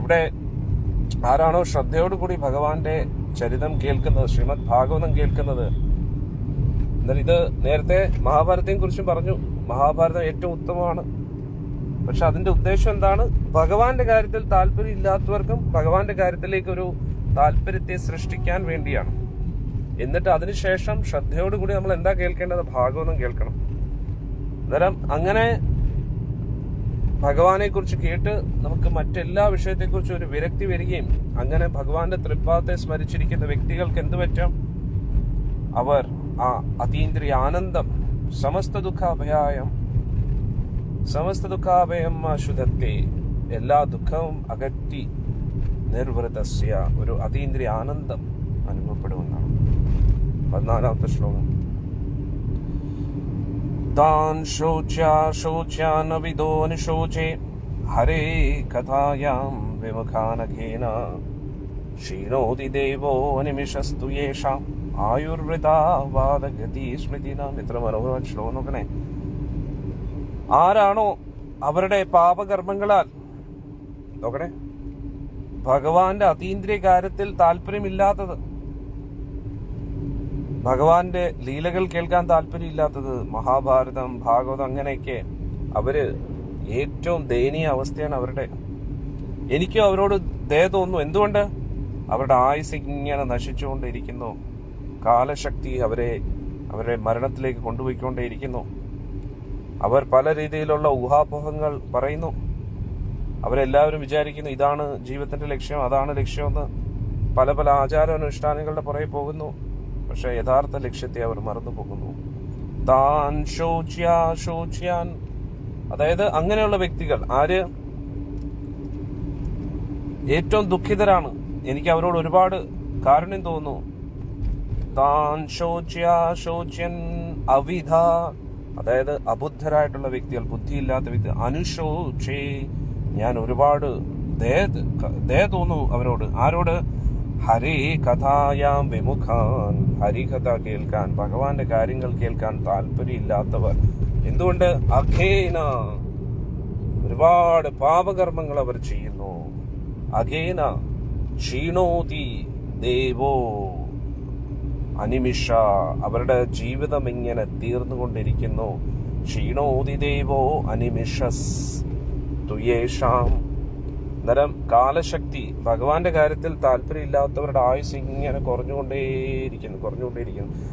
ഇവിടെ ആരാണോ ശ്രദ്ധയോടുകൂടി ഭഗവാന്റെ ചരിതം കേൾക്കുന്നത്, ശ്രീമദ് ഭാഗവതം കേൾക്കുന്നത്, എന്നാൽ ഇത് നേരത്തെ മഹാഭാരതത്തെ കുറിച്ചും പറഞ്ഞു. മഹാഭാരതം ഏറ്റവും ഉത്തമമാണ്. പക്ഷെ അതിന്റെ ഉദ്ദേശം എന്താണ്? ഭഗവാന്റെ കാര്യത്തിൽ താല്പര്യം ഇല്ലാത്തവർക്കും ഭഗവാന്റെ കാര്യത്തിലേക്ക് ഒരു താല്പര്യത്തെ സൃഷ്ടിക്കാൻ വേണ്ടിയാണ്. എന്നിട്ട് അതിനുശേഷം ശ്രദ്ധയോടുകൂടി നമ്മൾ എന്താ കേൾക്കേണ്ടത്? ഭാഗവതം കേൾക്കണം. അന്നേരം അങ്ങനെ ഭഗവാനെ കുറിച്ച് കേട്ട് നമുക്ക് മറ്റെല്ലാ വിഷയത്തെക്കുറിച്ചും ഒരു വിരക്തി വരികയും അങ്ങനെ ഭഗവാന്റെ തൃപ്പാദത്തെ സ്മരിച്ചിരിക്കുന്ന വ്യക്തികൾക്ക് എന്ത് പറ്റാം? അവർ ആ അതീന്ദ്രിയ ആനന്ദം സമസ്ത ദുഃഖാഭയം ശുദ്ധത്തെ, എല്ലാ ദുഃഖവും അകറ്റി നിർവൃതസ്യ, ഒരു അതീന്ദ്രിയ ആനന്ദം അനുഭവപ്പെടുമെന്നാണ് 14ാമത്തെ ശ്ലോകം. താൻ ശോച്യാനവിദോ നിശോചേ ഹരേ കഥായാം വിമുഖാനഘേന ക്ഷീണോതി ദേവോ നിമിഷസ്തു യേഷാം ആയുർവൃതാവാദഗതി സ്മൃതിനാം. ഇത്ര മനോഹരമായ ശ്ലോകം നോക്കണേ. ആരാണോ അവരുടെ പാപകർമ്മങ്ങളാൽ നോക്കണേ ഭഗവാന്റെ അതീന്ദ്രിയ കാര്യത്തിൽ താല്പര്യമില്ലാത്തത്, ഭഗവാന്റെ ലീലകൾ കേൾക്കാൻ താല്പര്യമില്ലാത്തത്, മഹാഭാരതം, ഭാഗവതം അങ്ങനെയൊക്കെ, അവര് ഏറ്റവും ദയനീയ അവസ്ഥയാണ് അവരുടെ. എനിക്കും അവരോട് ദയ തോന്നുന്നു. എന്തുകൊണ്ട്? അവരുടെ ആയുസ് ഇങ്ങനെ നശിച്ചുകൊണ്ടിരിക്കുന്നു. കാലശക്തി അവരെ മരണത്തിലേക്ക് കൊണ്ടുപോയിക്കൊണ്ടേയിരിക്കുന്നു. അവർ പല രീതിയിലുള്ള ഊഹാപോഹങ്ങൾ പറയുന്നു. അവരെല്ലാവരും വിചാരിക്കുന്നു ഇതാണ് ജീവിതത്തിന്റെ ലക്ഷ്യം, അതാണ് ലക്ഷ്യമെന്ന്. പല പല ആചാരാനുഷ്ഠാനങ്ങളുടെ പുറകെ പോകുന്നു. പക്ഷെ യഥാർത്ഥ ലക്ഷ്യത്തെ അവർ മറന്നു പോകുന്നു. താൻ ശോച്യാൻ, അതായത് അങ്ങനെയുള്ള വ്യക്തികൾ ആര് ഏറ്റവും ദുഃഖിതരാണ്. എനിക്ക് അവരോട് ഒരുപാട് കാരുണ്യം തോന്നുന്നു. താൻ ശോച്യൻ അവിധ, അതായത് അബുദ്ധരായിട്ടുള്ള വ്യക്തികൾ, ബുദ്ധിയില്ലാത്ത വ്യക്തികൾ. അനുശോചേ, ഞാൻ ഒരുപാട് ദയ തോന്നുന്നു അവരോട്. ആരോട്? ഹരേ കഥായാം വിമുഖാൻ, ഹരികഥ കേൾക്കാൻ, ഭഗവാന്റെ കാര്യങ്ങൾ കേൾക്കാൻ താല്പര്യമില്ലാത്തവർ. എന്തുകൊണ്ട്? അഘേന, ഒരുപാട് പാപകർമ്മങ്ങൾ അവർ ചെയ്യുന്നു. അഘേന ക്ഷീണോതി ദേവോ അനിമിഷ, അവരുടെ ജീവിതം ഇങ്ങനെ തീർന്നുകൊണ്ടിരിക്കുന്നു. ക്ഷീണോതി ദേവോ അനിമിഷസ് തുയേഷാം. അന്നേരം കാലശക്തി, ഭഗവാന്റെ കാര്യത്തിൽ താല്പര്യമില്ലാത്തവരുടെ ആയുസ് ഇങ്ങനെ കുറഞ്ഞുകൊണ്ടേയിരിക്കുന്നു.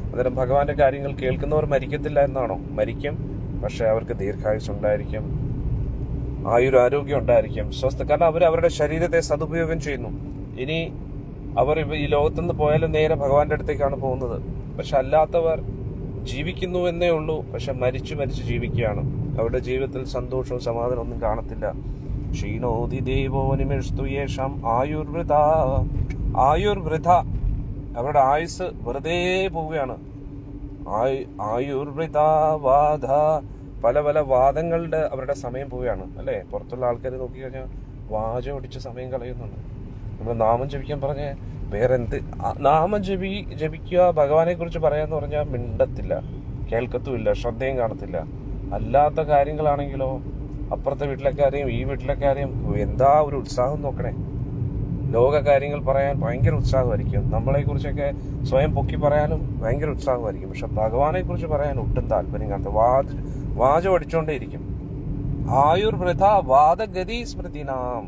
അന്നേരം ഭഗവാന്റെ കാര്യങ്ങൾ കേൾക്കുന്നവർ മരിക്കത്തില്ല എന്നാണോ? മരിക്കും, പക്ഷെ അവർക്ക് ദീർഘായുസ് ഉണ്ടായിരിക്കും, ആയുരാരോഗ്യം ഉണ്ടായിരിക്കും, സ്വസ്ഥ. കാരണം അവർ അവരുടെ ശരീരത്തെ സദുപയോഗം ചെയ്യുന്നു. ഇനി അവർ ഈ ലോകത്തുനിന്ന് പോയാലും നേരെ ഭഗവാന്റെ അടുത്തേക്കാണ് പോകുന്നത്. പക്ഷെ അല്ലാത്തവർ ജീവിക്കുന്നു എന്നേ ഉള്ളൂ, പക്ഷെ മരിച്ചു ജീവിക്കുകയാണ്. അവരുടെ ജീവിതത്തിൽ സന്തോഷവും സമാധാനവും ഒന്നും കാണത്തില്ല. ക്ഷീണോതി ദേവോ നിമിഷസ്തു യേഷാം ആയുർവൃഥ, അവരുടെ ആയുസ് വെറുതെ പോവുകയാണ്. ആയുർവൃതാവാധ, പല പല വാദങ്ങളുടെ അവരുടെ സമയം പോവുകയാണ്. അല്ലെ, പുറത്തുള്ള ആൾക്കാർ നോക്കിക്കഴിഞ്ഞാൽ വാചം ഒടിച്ച് സമയം കളയുന്നുണ്ട്. നമ്മൾ നാമം ജപിക്കാൻ പറഞ്ഞ വേറെ എന്ത്? നാമം ജപിക്കുക, ഭഗവാനെ കുറിച്ച് പറയാന്ന് പറഞ്ഞാൽ മിണ്ടത്തില്ല, കേൾക്കത്തുമില്ല, ശ്രദ്ധയും കാണത്തില്ല. അല്ലാത്ത കാര്യങ്ങളാണെങ്കിലോ അപ്പുറത്തെ വീട്ടിലെക്കാരെയും ഈ വീട്ടിലെക്കാരെയും എന്താ ഒരു ഉത്സാഹം നോക്കണേ. ലോക കാര്യങ്ങൾ പറയാൻ ഭയങ്കര ഉത്സാഹമായിരിക്കും, നമ്മളെ കുറിച്ചൊക്കെ സ്വയം പൊക്കി പറയാനും ഭയങ്കര ഉത്സാഹമായിരിക്കും. പക്ഷെ ഭഗവാനെ കുറിച്ച് പറയാൻ ഒട്ടും താല്പര്യം കാണത്ത, വാചം അടിച്ചോണ്ടേയിരിക്കും. ആയുർവൃഥ വാദഗതി സ്മൃതിനാം.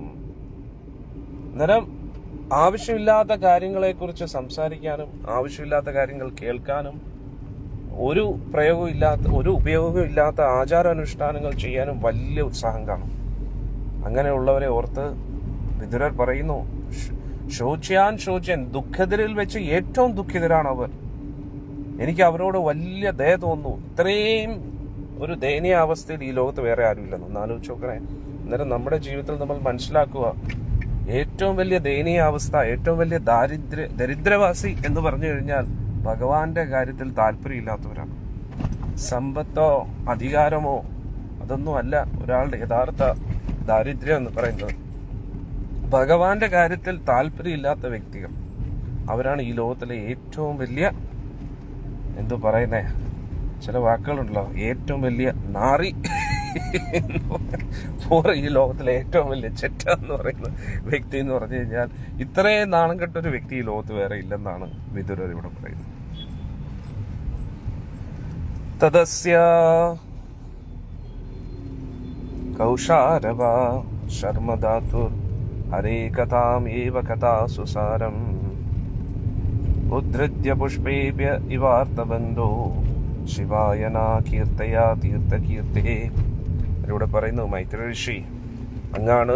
അന്നേരം ആവശ്യമില്ലാത്ത കാര്യങ്ങളെ കുറിച്ച് സംസാരിക്കാനും ആവശ്യമില്ലാത്ത കാര്യങ്ങൾ കേൾക്കാനും ഒരു ഉപയോഗവും ഇല്ലാത്ത ആചാരാനുഷ്ഠാനങ്ങൾ ചെയ്യാനും വലിയ ഉത്സാഹം കാണും. അങ്ങനെയുള്ളവരെ ഓർത്ത് വിതുരർ പറയുന്നു, ശോച്യൻ, ദുഃഖിതരിൽ വെച്ച് ഏറ്റവും ദുഃഖിതരാണ് അവർ. എനിക്ക് അവരോട് വലിയ ദയ തോന്നുന്നു. ഇത്രയും ഒരു ദയനീയ അവസ്ഥയിൽ ഈ ലോകത്ത് വേറെ ആരുമില്ലെന്ന് ഒന്ന് ആലോചിച്ച് നോക്കണേ. അന്നേരം നമ്മുടെ ജീവിതത്തിൽ നമ്മൾ മനസ്സിലാക്കുക, ഏറ്റവും വലിയ ദയനീയ അവസ്ഥ, ഏറ്റവും വലിയ ദരിദ്രവാസി എന്ന് പറഞ്ഞു കഴിഞ്ഞാൽ ഭഗവാന്റെ കാര്യത്തിൽ താല്പര്യമില്ലാത്തവരാണ്. സമ്പത്തോ അധികാരമോ അതൊന്നും അല്ല ഒരാളുടെ യഥാർത്ഥ ദാരിദ്ര്യം എന്ന് പറയുന്നത്. ഭഗവാന്റെ കാര്യത്തിൽ താല്പര്യമില്ലാത്ത വ്യക്തികൾ, അവരാണ് ഈ ലോകത്തിലെ ഏറ്റവും വലിയ, എന്തോ പറയുന്നേ, ചില വാക്കുകളുണ്ടല്ലോ, ഏറ്റവും വലിയ നാറി, ഈ ലോകത്തിലെ ഏറ്റവും വലിയ ചെറ്റ എന്ന് പറയുന്ന വ്യക്തി എന്ന് പറഞ്ഞു കഴിഞ്ഞാൽ ഇത്രയും നാണം കെട്ടൊരു വ്യക്തി ഈ ലോകത്ത് വേറെ ഇല്ലെന്നാണ് വിതുരർ ഇവിടെ പറയുന്നത്. തദസ്യ കൗശാരവ ശർമ്മധാതുർ ഹരേ കഥാം ഏവ കഥാ സുസാരം ഉദ്ധൃത്യ പുഷ്പേഭ്യ ഇവാർത്തബന്ധോ ശിവായന കീർത്തയാ തീർത്ഥകീർത്തേ. അതിലൂടെ പറയുന്നു, മൈത്രി ഋഷി, അങ്ങാണ്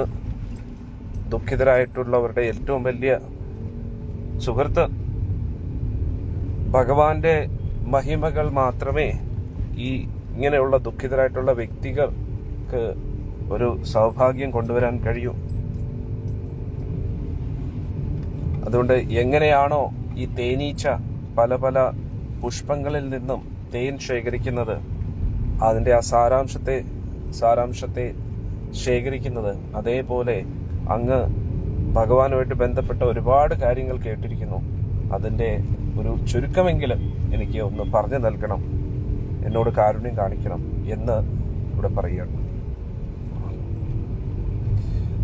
ദുഃഖിതരായിട്ടുള്ളവരുടെ ഏറ്റവും വലിയ സുഹൃത്ത്. ഭഗവാന്റെ മഹിമകൾ മാത്രമേ ഈ ഇങ്ങനെയുള്ള ദുഃഖിതരായിട്ടുള്ള വ്യക്തികൾക്ക് ഒരു സൗഭാഗ്യം കൊണ്ടുവരാൻ കഴിയൂ. അതുകൊണ്ട് എങ്ങനെയാണോ ഈ തേനീച്ച പല പല പുഷ്പങ്ങളിൽ നിന്നും തേൻ ശേഖരിക്കുന്നത്, അതിന്റെ ആ സാരാംശത്തെ ശേഖരിക്കുന്നത്, അതേപോലെ അങ്ങ് ഭഗവാനുമായിട്ട് ബന്ധപ്പെട്ട ഒരുപാട് കാര്യങ്ങൾ കേട്ടിരിക്കുന്നു. അതിന്റെ ഒരു ചുരുക്കമെങ്കിലും എനിക്ക് ഒന്ന് പറഞ്ഞു നൽകണം, എന്നോട് കാരുണ്യം കാണിക്കണം എന്ന് ഇവിടെ പറയുകയാണ്.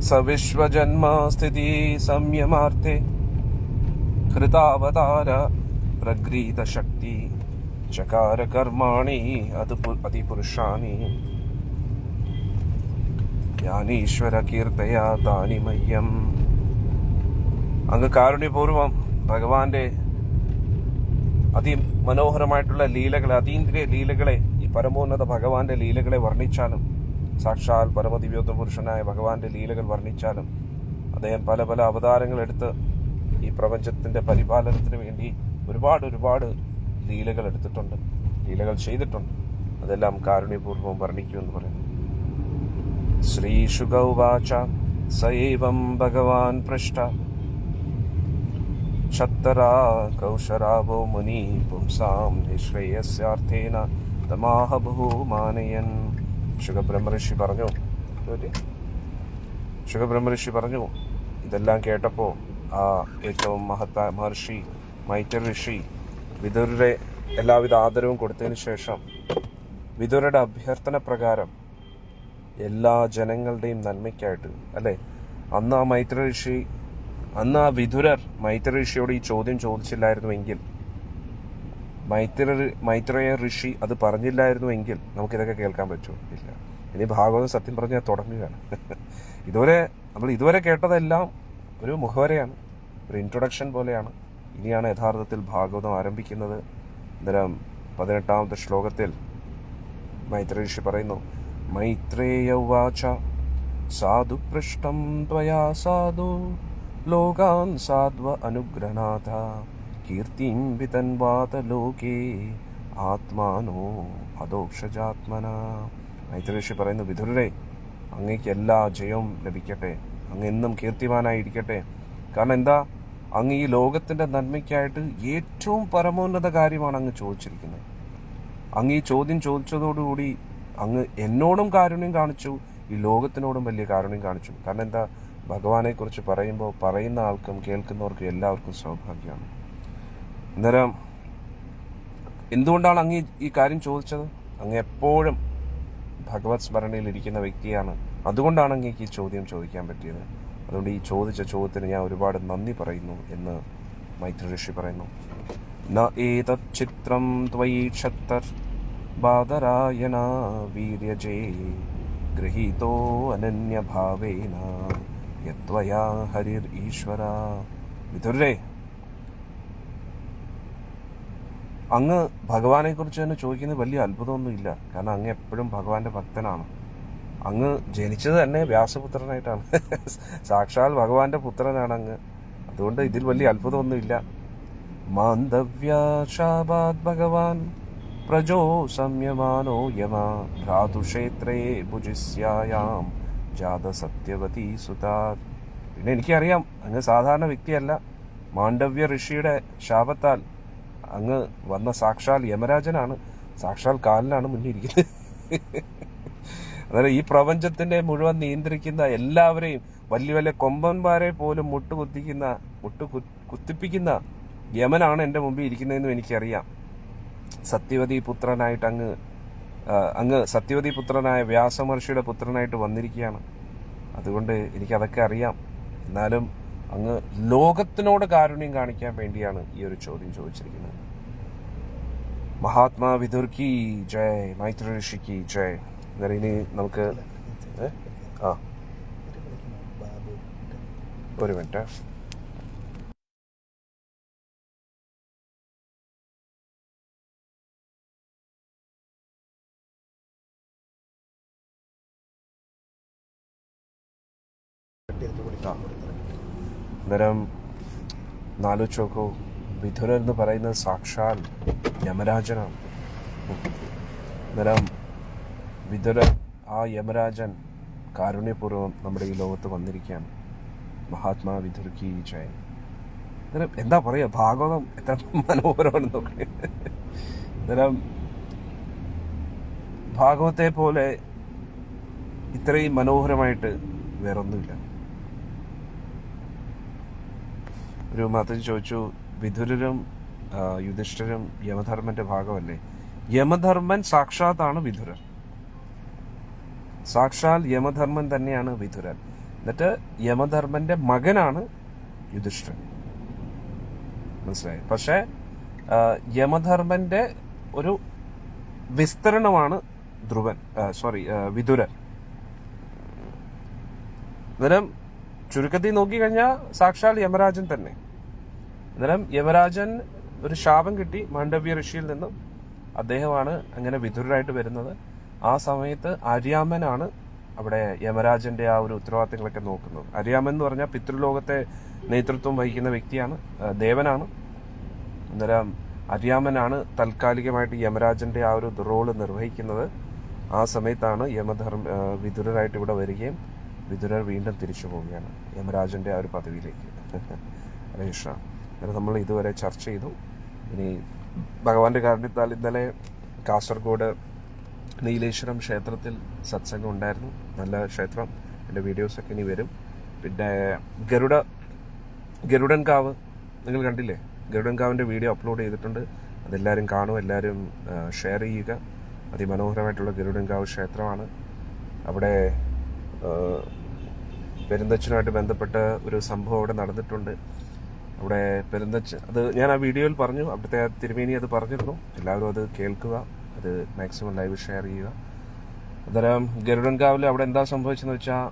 സവിശ്വജന്മസ്ഥിതി സംയമാർത്ഥേ കൃതാവതാര പ്രഗ്രീത ശക്തി ചകാര കർമാണി അതിപുരുഷാണി ജ്ഞാനീശ്വര കീർത്തയാ താനി മയ്യം. അങ്ങ് കാരുണ്യപൂർവം ഭഗവാന്റെ അതിമനോഹരമായിട്ടുള്ള ലീലകളെ, അതീന്ദ്രിയ ലീലകളെ, ഈ പരമോന്നത ഭഗവാന്റെ ലീലകളെ വർണ്ണിച്ചാലും, സാക്ഷാൽ പരമദിവ്യോത്തര പുരുഷനായ ഭഗവാന്റെ ലീലകൾ വർണ്ണിച്ചാലും, അദ്ദേഹം പല പല അവതാരങ്ങൾ എടുത്ത് ഈ പ്രപഞ്ചത്തിന്റെ പരിപാലനത്തിന് വേണ്ടി ഒരുപാട് ലീലകൾ എടുത്തിട്ടുണ്ട്, ലീലകൾ ചെയ്തിട്ടുണ്ട്. അതെല്ലാം കാരുണ്യപൂർവ്വം വർണ്ണിക്കുമെന്ന് പറയുന്നു. ശ്രീശുക ഉവാച സയേവം ഭഗവാൻ പൃഷ്ട ക്ഷത്തരാ കൗശരാവോ മുനി പുംസാം നിശ്രേയസ്യാർത്ഥേന തമാഹ ബഹുമാനയൻ. ശുകബ്രഹ്മഋഷി പറഞ്ഞു, ഇതെല്ലാം കേട്ടപ്പോൾ ആ ഏറ്റവും മഹർഷി മൈത്ര ഋഷി വിദുരരെ എല്ലാവിധ ആദരവും കൊടുത്തതിന് ശേഷം വിദുരരുടെ അഭ്യർത്ഥന പ്രകാരം എല്ലാ ജനങ്ങളുടെയും നന്മയ്ക്കായിട്ട്, അല്ലെ, അന്ന് ആ വിദുരർ മൈത്ര ഋഷിയോട് ഈ ചോദ്യം ചോദിച്ചില്ലായിരുന്നുവെങ്കിൽ, മൈത്രേയ ഋഷി അത് പറഞ്ഞില്ലായിരുന്നുവെങ്കിൽ നമുക്കിതൊക്കെ കേൾക്കാൻ പറ്റുമോ? ഇല്ല. ഇനി ഭാഗവതം സത്യം പറഞ്ഞാൽ തുടങ്ങുകയാണ്. നമ്മൾ ഇതുവരെ കേട്ടതെല്ലാം ഒരു മുഖവരയാണ്, ഒരു ഇൻട്രൊഡക്ഷൻ പോലെയാണ്. ഇനിയാണ് യഥാർത്ഥത്തിൽ ഭാഗവതം ആരംഭിക്കുന്നത്. അന്നേരം 18ാമത്തെ ശ്ലോകത്തിൽ മൈത്ര ഋഷി പറയുന്നു, മൈത്രേയ ഉവാച സാധു പൃഷ്ടം ത്വയാ സാധു ലോകാൻ സാധ്വ അനുഗ്രഹനാഥ കീർത്തിം വിതൻവാത ലോകേ ആത്മാനോ അദോക്ഷജാത്മന. മൈത്ര ഋഷി പറയുന്നു, വിദുരരെ, അങ്ങേക്ക് എല്ലാ ജയവും ലഭിക്കട്ടെ, അങ്ങ് എന്നും കീർത്തിമാനായിരിക്കട്ടെ. കാരണം എന്താ, അങ്ങ് ഈ ലോകത്തിന്റെ നന്മയ്ക്കായിട്ട് ഏറ്റവും പരമോന്നത കാര്യമാണ് അങ്ങ് ചോദിച്ചിരിക്കുന്നത്. അങ്ങ് ഈ ചോദ്യം ചോദിച്ചതോടുകൂടി അങ്ങ് എന്നോടും കാരുണ്യം കാണിച്ചു, ഈ ലോകത്തിനോടും വലിയ കാരുണ്യം കാണിച്ചു. കാരണം എന്താ, ഭഗവാനെ കുറിച്ച് പറയുമ്പോൾ പറയുന്ന ആൾക്കും കേൾക്കുന്നവർക്കും എല്ലാവർക്കും സൗഭാഗ്യമാണ്. അന്നേരം എന്തുകൊണ്ടാണ് അങ്ങ് ഈ കാര്യം ചോദിച്ചത്? അങ്ങ് എപ്പോഴും ഭഗവത് സ്മരണയിൽ ഇരിക്കുന്ന വ്യക്തിയാണ്. അതുകൊണ്ടാണ് അങ്ങേക്ക് ഈ ചോദ്യം ചോദിക്കാൻ പറ്റിയത്. അതുകൊണ്ട് ഈ ചോദിച്ച ചോദ്യത്തിന് ഞാൻ ഒരുപാട് നന്ദി പറയുന്നു എന്ന് മൈത്ര ഋഷി പറയുന്നു. ന ഏതത് ചിത്രം ത്വയി ക്ഷത്തർ ബാദരായണ വീര്യജേ ഗൃഹീതോ അനന്യഭാവേന യത്വയാ ഹരിർ ഈശ്വര. വിദുരരെ, അങ്ങ് ഭഗവാനെ കുറിച്ച് തന്നെ ചോദിക്കുന്നത് വലിയ അത്ഭുതമൊന്നുമില്ല. കാരണം അങ്ങ് എപ്പോഴും ഭഗവാന്റെ ഭക്തനാണ്. അങ്ങ് ജനിച്ചത് തന്നെ വ്യാസപുത്രനായിട്ടാണ്. സാക്ഷാൽ ഭഗവാന്റെ പുത്രനാണ് അങ്ങ്. അതുകൊണ്ട് ഇതിൽ വലിയ അത്ഭുതമൊന്നുമില്ല. മാന്ദവ്യാശാപാത് ഭഗവാൻ പ്രജോ സംയമാനോ യമ ഭ്രാതുക്ഷേത്രേ ഭുജിസ്യായാം ജാത സത്യവതി സുതാത്. പിന്നെ എനിക്കറിയാം അങ്ങ് സാധാരണ വ്യക്തിയല്ല. മാണ്ഡവ്യ ഋഷിയുടെ ശാപത്താൽ അങ്ങ് വന്ന സാക്ഷാൽ യമരാജനാണ്. സാക്ഷാൽ കാലിനാണ് മുന്നിരിക്കുന്നത്. അതായത് ഈ പ്രപഞ്ചത്തിന്റെ മുഴുവൻ നിയന്ത്രിക്കുന്ന എല്ലാവരെയും, വലിയ വലിയ കൊമ്പന്മാരെ പോലും കുത്തിപ്പിക്കുന്ന യമനാണ് എൻ്റെ മുമ്പിൽ ഇരിക്കുന്നതെന്നും എനിക്കറിയാം. സത്യവതി പുത്രനായിട്ട് അങ്ങ് സത്യവതി പുത്രനായ വ്യാസമഹർഷിയുടെ പുത്രനായിട്ട് വന്നിരിക്കുകയാണ്. അതുകൊണ്ട് എനിക്കതൊക്കെ അറിയാം. എന്നാലും അങ്ങ് ലോകത്തിനോട് കാരുണ്യം കാണിക്കാൻ വേണ്ടിയാണ് ഈ ഒരു ചോദ്യം ചോദിച്ചിരിക്കുന്നത്. മഹാത്മാ വിദുർ കി ജയ്, മൈത്ര ഋഷി കി ജയ്. ഇനി നമുക്ക് ഒരു മിനിറ്റ്. അന്നേരം നാലോചിച്ച് നോക്കൂ, വിതുരൻ എന്ന് പറയുന്നത് സാക്ഷാൽ യമരാജനാണ്. അന്നേരം വിതുരൻ, ആ യമരാജൻ കാരുണ്യപൂർവ്വം നമ്മുടെ ഈ ലോകത്ത് വന്നിരിക്കുകയാണ്. മഹാത്മാ വിതുർ കി ജയ്. അന്നേരം എന്താ പറയുക, ഭാഗവതം എത്ര മനോഹരമാണെന്ന് നോക്കി. അന്നേരം ഭാഗവത്തെ പോലെ ഇത്രയും മനോഹരമായിട്ട് വേറൊന്നുമില്ല. ഒരു മാതാജി ചോദിച്ചു, വിതുരരും യുധിഷ്ഠിരും യമധർമ്മന്റെ ഭാഗമല്ലേ? യമധർമ്മൻ സാക്ഷാത്താണ് വിതുരൻ. സാക്ഷാൽ യമധർമ്മൻ തന്നെയാണ് വിതുരൻ. എന്നിട്ട് യമധർമ്മന്റെ മകനാണ് യുധിഷ്ഠിരൻ. മനസ്സിലായി? പക്ഷെ യമധർമ്മന്റെ ഒരു വിസ്തരണമാണ് വിതുരൻ. അന്നേരം ചുരുക്കത്തിൽ നോക്കിക്കഴിഞ്ഞാൽ സാക്ഷാൽ യമരാജൻ തന്നെ. അന്നേരം യമരാജൻ ഒരു ശാപം കിട്ടി മാണ്ഡവ്യ ഋഷിയിൽ നിന്നും. അദ്ദേഹമാണ് അങ്ങനെ വിതുരരായിട്ട് വരുന്നത്. ആ സമയത്ത് അര്യാമനാണ് അവിടെ യമരാജന്റെ ആ ഒരു ഉത്തരവാദിത്തങ്ങളൊക്കെ നോക്കുന്നത്. അര്യാമൻ എന്ന് പറഞ്ഞാൽ പിതൃലോകത്തെ നേതൃത്വം വഹിക്കുന്ന വ്യക്തിയാണ്, ദേവനാണ്. അന്നേരം അര്യാമനാണ് താൽക്കാലികമായിട്ട് യമരാജന്റെ ആ ഒരു റോള് നിർവഹിക്കുന്നത്. ആ സമയത്താണ് വിതുരരായിട്ട് ഇവിടെ വരികയും വിതുരർ വീണ്ടും തിരിച്ചു പോവുകയാണ് യമരാജന്റെ ആ ഒരു പദവിയിലേക്ക്. ഹരേ കൃഷ്ണ. അന്നേരം നമ്മൾ ഇതുവരെ ചർച്ച ചെയ്തു. ഇനി ഭഗവാന്റെ കാരണത്താൽ ഇന്നലെ കാസർഗോഡ് നീലേശ്വരം ക്ഷേത്രത്തിൽ സത്സംഗം ഉണ്ടായിരുന്നു. നല്ല ക്ഷേത്രം. എൻ്റെ വീഡിയോസൊക്കെ ഇനി വരും. പിന്നെ ഗരുഡൻ കാവ് നിങ്ങൾ കണ്ടില്ലേ? ഗരുഡൻ കാവിൻ്റെ വീഡിയോ അപ്ലോഡ് ചെയ്തിട്ടുണ്ട്. അതെല്ലാവരും കാണും, എല്ലാവരും ഷെയർ ചെയ്യുക. അതിമനോഹരമായിട്ടുള്ള ഗരുഡൻ കാവ് ക്ഷേത്രമാണ്. അവിടെ പെരുന്തച്ഛനുമായിട്ട് ബന്ധപ്പെട്ട ഒരു സംഭവം അവിടെ നടന്നിട്ടുണ്ട്. അവിടെ അത് ഞാൻ ആ വീഡിയോയിൽ പറഞ്ഞു, അവിടുത്തെ തിരുമേനി അത് പറഞ്ഞിരുന്നു. എല്ലാവരും അത് കേൾക്കുക, അത് മാക്സിമം ലൈവ് ഷെയർ ചെയ്യുക. അന്നേരം ഗരുഡൻകാവിൽ അവിടെ എന്താ സംഭവിച്ചെന്ന് വെച്ചാൽ,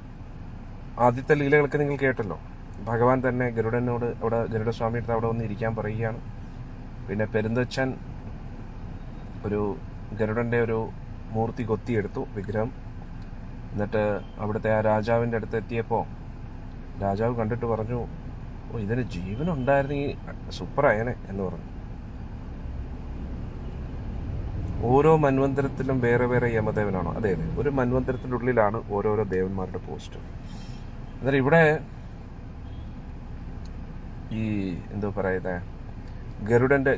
ആദ്യത്തെ ലീലകളൊക്കെ നിങ്ങൾ കേട്ടല്ലോ. ഭഗവാൻ തന്നെ ഗരുഡനോട് അവിടെ ഗരുഡസ്വാമിയുടെ അവിടെ വന്ന് ഇരിക്കാൻ പറയുകയാണ്. പിന്നെ പെരുന്തച്ഛൻ ഒരു ഗരുഡന്റെ ഒരു മൂർത്തി കൊത്തിയെടുത്തു, വിഗ്രഹം. എന്നിട്ട് അവിടുത്തെ ആ രാജാവിൻ്റെ അടുത്ത് എത്തിയപ്പോൾ രാജാവ് കണ്ടിട്ട് പറഞ്ഞു, ഓ, ഇതിന് ജീവനുണ്ടായിരുന്നെങ്കിൽ സൂപ്പറായനെ എന്ന് പറഞ്ഞു. ഓരോ മന്വന്തരത്തിലും വേറെ വേറെ യമദേവനാണോ? അതെ, ഒരു മന്വന്തരത്തിൻ്റെ ഉള്ളിലാണ് ഓരോരോ ദേവന്മാരുടെ പോസ്റ്റ്. അന്നേരം ഇവിടെ ഈ എന്തോ പറയുന്നേ,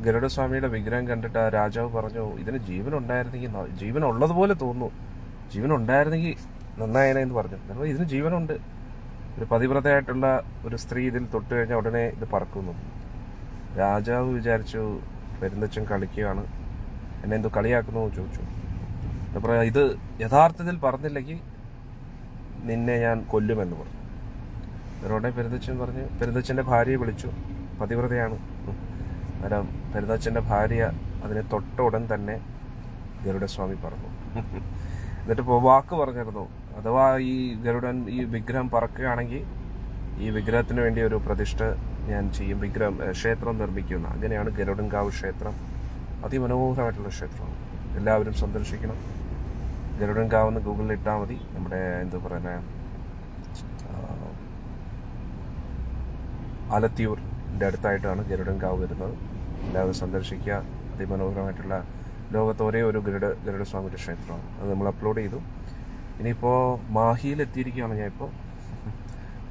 ഗരുഡസ്വാമിയുടെ വിഗ്രഹം കണ്ടിട്ട് ആ രാജാവ് പറഞ്ഞു, ഇതിന് ജീവനുണ്ടായിരുന്നെങ്കിൽ, ജീവനുള്ളതുപോലെ തോന്നുന്നു, ജീവനുണ്ടായിരുന്നെങ്കിൽ നന്നായനെ എന്ന് പറഞ്ഞു. കാരണം ഇതിന് ജീവനുണ്ട്. ഒരു പതിവ്രതയായിട്ടുള്ള ഒരു സ്ത്രീ ഇതിൽ തൊട്ട് കഴിഞ്ഞാൽ ഉടനെ ഇത് പറക്കുന്നു. രാജാവ് വിചാരിച്ചു പെരുന്തച്ഛൻ കളിക്കുകയാണ്, എന്നെ എന്തോ കളിയാക്കുന്നു ചോദിച്ചു. അപ്പോൾ ഇത് യഥാർത്ഥത്തിൽ പറഞ്ഞില്ലെങ്കിൽ നിന്നെ ഞാൻ കൊല്ലുമെന്ന് പറഞ്ഞു. ഉടനെ പെരുന്തച്ഛൻ പറഞ്ഞു, പെരുന്തച്ഛൻ്റെ ഭാര്യയെ വിളിച്ചു. പതിവ്രതയാണ്. അന്നേരം പെരുന്തച്ഛൻ്റെ ഭാര്യ അതിനെ തൊട്ട ഉടൻ തന്നെ ഗരുഡസ്വാമി പറഞ്ഞു. എന്നിട്ട് വാക്ക് പറഞ്ഞിരുന്നു, അഥവാ ഈ ഗരുഡൻ ഈ വിഗ്രഹം പറക്കുകയാണെങ്കിൽ ഈ വിഗ്രഹത്തിന് വേണ്ടി ഒരു പ്രതിഷ്ഠ ഞാൻ ചെയ്യും, ക്ഷേത്രം നിർമ്മിക്കുന്ന. അങ്ങനെയാണ് ഗരുഡൻകാവ് ക്ഷേത്രം. അതിമനോഹരമായിട്ടുള്ള ക്ഷേത്രമാണ്. എല്ലാവരും സന്ദർശിക്കണം. ഗരുഡൻകാവ് എന്ന് ഗൂഗിളിൽ ഇട്ടാൽ മതി. നമ്മുടെ എന്താ പറയുന്നത്, ആലത്തിയൂരിൻ്റെ അടുത്തായിട്ടാണ് ഗരുഡൻകാവ് വരുന്നത്. എല്ലാവരും സന്ദർശിക്കുക. അതിമനോഹരമായിട്ടുള്ള ലോകത്ത് ഒരേ ഒരു ഗരുഡസ്വാമിയുടെ ക്ഷേത്രമാണ്. അത് നമ്മൾ അപ്ലോഡ് ചെയ്തു. ഇനിയിപ്പോൾ മാഹിയിലെത്തിയിരിക്കുകയാണ് ഞാനിപ്പോൾ.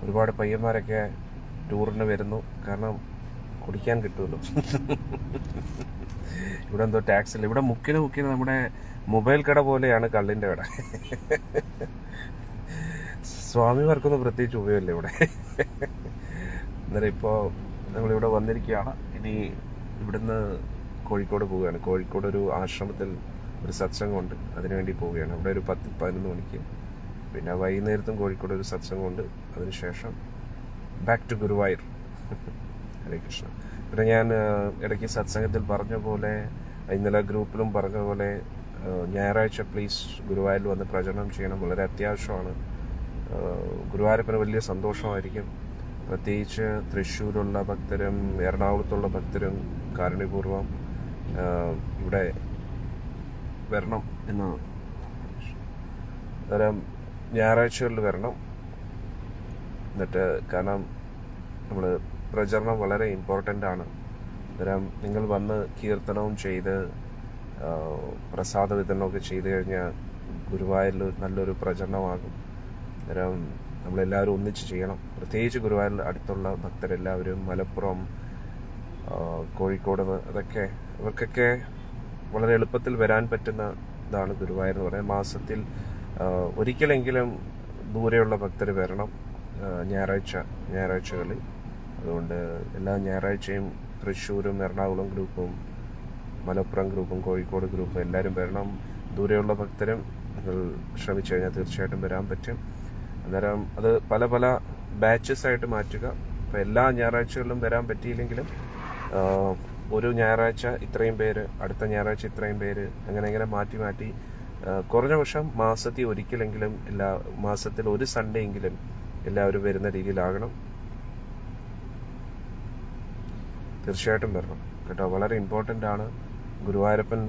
ഒരുപാട് പയ്യന്മാരൊക്കെ ടൂറിന് വരുന്നു. കാരണം കുടിക്കാൻ കിട്ടുമല്ലോ. ഇവിടെ എന്തോ ടാക്സ് ഇല്ല. ഇവിടെ മുക്കിന് നമ്മുടെ മൊബൈൽ കട പോലെയാണ് കള്ളിൻ്റെ കട. സ്വാമിമാർക്കൊന്നും പ്രത്യേകിച്ച് ഉപയോഗമില്ല ഇവിടെ. അന്നേരം ഇപ്പോൾ ഞങ്ങളിവിടെ വന്നിരിക്കുകയാണ്. ഇനി ഇവിടുന്ന് കോഴിക്കോട് പോവുകയാണ്. കോഴിക്കോട് ഒരു ആശ്രമത്തിൽ ഒരു സത്സംഗമുണ്ട്, അതിനുവേണ്ടി പോവുകയാണ്. അവിടെ ഒരു 10-11 മണിക്ക്. പിന്നെ വൈകുന്നേരത്തും കോഴിക്കോട് ഒരു സത്സംഗമുണ്ട്. അതിനുശേഷം ബാക്ക് ടു ഗുരുവായൂർ. ഹരേ കൃഷ്ണ. പിന്നെ ഞാൻ ഇടയ്ക്ക് സത്സംഗത്തിൽ പറഞ്ഞ പോലെ, ഇന്നലെ ഗ്രൂപ്പിലും പറഞ്ഞ പോലെ, ഞായറാഴ്ച പ്ലീസ് ഗുരുവായൂരിൽ വന്ന് പ്രചരണം ചെയ്യണം. വളരെ അത്യാവശ്യമാണ്. ഗുരുവായൂരപ്പന് വലിയ സന്തോഷമായിരിക്കും. പ്രത്യേകിച്ച് തൃശ്ശൂരുള്ള ഭക്തരും എറണാകുളത്തുള്ള ഭക്തരും കാരുണ്യപൂർവ്വം ഇവിടെ വരണം എന്ന്. അന്നേരം ഞായറാഴ്ചകളിൽ വരണം. എന്നിട്ട് കാരണം നമ്മൾ പ്രചരണം വളരെ ഇമ്പോർട്ടൻ്റ് ആണ്. അന്നേരം നിങ്ങൾ വന്ന് കീർത്തനവും ചെയ്ത് പ്രസാദ വിതരണമൊക്കെ ചെയ്തു കഴിഞ്ഞാൽ ഗുരുവായൂരിൽ നല്ലൊരു പ്രചരണമാകും. അന്നേരം നമ്മളെല്ലാവരും ഒന്നിച്ച് ചെയ്യണം. പ്രത്യേകിച്ച് ഗുരുവായൂരിൽ അടുത്തുള്ള ഭക്തരെല്ലാവരും, മലപ്പുറം, കോഴിക്കോട്, അതൊക്കെ ഇവർക്കൊക്കെ വളരെ എളുപ്പത്തിൽ വരാൻ പറ്റുന്ന ഇതാണ് ഗുരുവായൂർ എന്ന് പറയുന്നത്. മാസത്തിൽ ഒരിക്കലെങ്കിലും ദൂരെയുള്ള ഭക്തർ വരണം ഞായറാഴ്ചകളിൽ. അതുകൊണ്ട് എല്ലാ ഞായറാഴ്ചയും തൃശ്ശൂരും എറണാകുളം ഗ്രൂപ്പും മലപ്പുറം ഗ്രൂപ്പും കോഴിക്കോട് ഗ്രൂപ്പും എല്ലാവരും വരണം. ദൂരെയുള്ള ഭക്തരും നിങ്ങൾ ശ്രമിച്ചു കഴിഞ്ഞാൽ തീർച്ചയായിട്ടും വരാൻ പറ്റും. അന്നേരം അത് പല പല ബാച്ചസ് ആയിട്ട് മാറ്റുക. അപ്പോൾ എല്ലാ ഞായറാഴ്ചകളിലും വരാൻ പറ്റിയില്ലെങ്കിലും ഒരു ഞായറാഴ്ച ഇത്രയും പേര്, അടുത്ത ഞായറാഴ്ച ഇത്രയും പേര്, അങ്ങനെ മാറ്റി കുറഞ്ഞ പക്ഷം മാസത്തിൽ ഒരിക്കലെങ്കിലും, മാസത്തിൽ ഒരു സൺഡേ എങ്കിലും എല്ലാവരും വരുന്ന രീതിയിലാകണം. തീർച്ചയായിട്ടും വരണം കേട്ടോ. വളരെ ഇമ്പോർട്ടൻ്റ് ആണ്. ഗുരുവായൂരപ്പൻ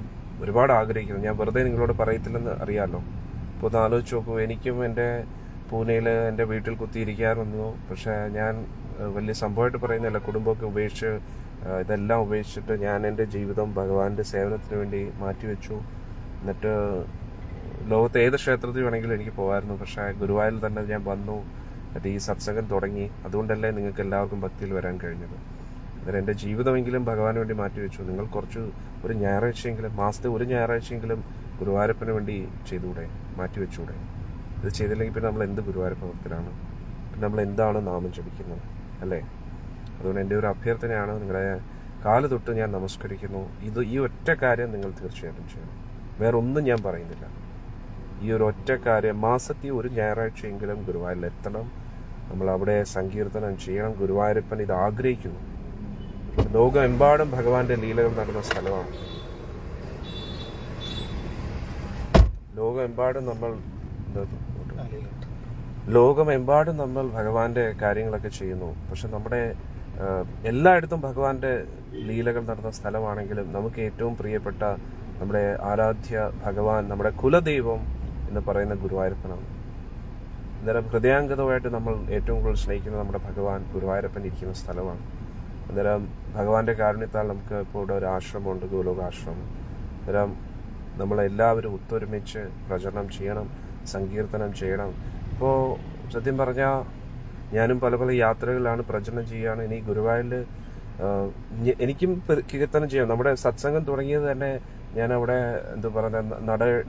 ഒരുപാട് ആഗ്രഹിക്കുന്നു. ഞാൻ വെറുതെ നിങ്ങളോട് പറയത്തില്ലെന്ന് അറിയാമല്ലോ. ഇപ്പോൾ ഒന്ന് ആലോചിച്ച് നോക്കൂ. എനിക്കും എൻ്റെ പൂനെയിൽ എൻ്റെ വീട്ടിൽ കുത്തിയിരിക്കാറുന്നു. പക്ഷേ ഞാൻ വലിയ സംഭവമായിട്ട് പറയുന്നില്ല. കുടുംബമൊക്കെ ഉപേക്ഷിച്ച്, ഇതെല്ലാം ഉപേക്ഷിച്ചിട്ട് ഞാൻ എൻ്റെ ജീവിതം ഭഗവാന്റെ സേവനത്തിന് വേണ്ടി മാറ്റിവെച്ചു. എന്നിട്ട് ലോകത്തെ ഏത് ക്ഷേത്രത്തിൽ വേണമെങ്കിലും എനിക്ക് പോകാമായിരുന്നു. പക്ഷേ ഗുരുവായൂരിൽ തന്നെ ഞാൻ വന്നു. എന്നിട്ട് ഈ സത്സംഗം തുടങ്ങി. അതുകൊണ്ടല്ലേ നിങ്ങൾക്ക് എല്ലാവർക്കും ഭക്തിയിൽ വരാൻ കഴിഞ്ഞത്. അന്നേരം എൻ്റെ ജീവിതമെങ്കിലും ഭഗവാന് വേണ്ടി മാറ്റിവെച്ചു. നിങ്ങൾ ഒരു ഞായറാഴ്ചയെങ്കിലും, മാസത്തെ ഒരു ഞായറാഴ്ചയെങ്കിലും ഗുരുവായൂരപ്പന് വേണ്ടി ചെയ്തുകൂടെ, മാറ്റിവെച്ചുകൂടെ? ഇത് ചെയ്തില്ലെങ്കിൽ പിന്നെ നമ്മൾ എന്ത് ഗുരുവായൂരപ്പ ഭക്തരാണ്? പിന്നെ നമ്മൾ എന്താണ് നാമം ജപിക്കുന്നത്, അല്ലേ? അതുകൊണ്ട് എൻ്റെ ഒരു അഭ്യർത്ഥനയാണ്, നിങ്ങളെ കാല് തൊട്ട് ഞാൻ നമസ്കരിക്കുന്നു. ഈ ഒറ്റ കാര്യം നിങ്ങൾ തീർച്ചയായിട്ടും ചെയ്യണം. വേറൊന്നും ഞാൻ പറയുന്നില്ല. ഈ ഒരു ഒറ്റ കാര്യം, മാസത്തിൽ ഒരു ഞായറാഴ്ചയെങ്കിലും ഗുരുവായൂരിൽ എത്തണം. നമ്മൾ അവിടെ സങ്കീർത്തനം ചെയ്യണം. ഗുരുവായൂരപ്പൻ ഇത് ആഗ്രഹിക്കുന്നു. ലോകമെമ്പാടും ഭഗവാന്റെ ലീലകൾ നടന്ന സ്ഥലമാണ്. ലോകമെമ്പാടും നമ്മൾ ഭഗവാന്റെ കാര്യങ്ങളൊക്കെ ചെയ്യുന്നു. പക്ഷെ നമ്മുടെ എല്ലായിടത്തും ഭഗവാന്റെ ലീലകൾ നടന്ന സ്ഥലമാണെങ്കിലും നമുക്ക് ഏറ്റവും പ്രിയപ്പെട്ട നമ്മുടെ ആരാധ്യ ഭഗവാൻ, നമ്മുടെ കുലദൈവം എന്ന് പറയുന്ന ഗുരുവായൂരപ്പനാണ്. അന്നേരം ഹൃദയാംഗതമായിട്ട് നമ്മൾ ഏറ്റവും കൂടുതൽ സ്നേഹിക്കുന്ന നമ്മുടെ ഭഗവാൻ ഗുരുവായൂരപ്പൻ ഇരിക്കുന്ന സ്ഥലമാണ്. അന്നേരം ഭഗവാന്റെ കാരുണ്യത്താൽ നമുക്ക് ഇപ്പോൾ ഇവിടെ ഒരു ആശ്രമമുണ്ട്, ഗോലോകാശ്രമം. അന്നേരം നമ്മളെല്ലാവരും ഒത്തൊരുമിച്ച് പ്രചരണം ചെയ്യണം, സങ്കീർത്തനം ചെയ്യണം. ഇപ്പോൾ സത്യം പറഞ്ഞാൽ ഞാനും പല പല യാത്രകളിലാണ്, പ്രചരണം ചെയ്യുകയാണ്. ഇനി ഗുരുവായൂരിൽ എനിക്കും കീർത്തനം ചെയ്യാം. നമ്മുടെ സത്സംഗം തുടങ്ങിയത് തന്നെ ഞാൻ അവിടെ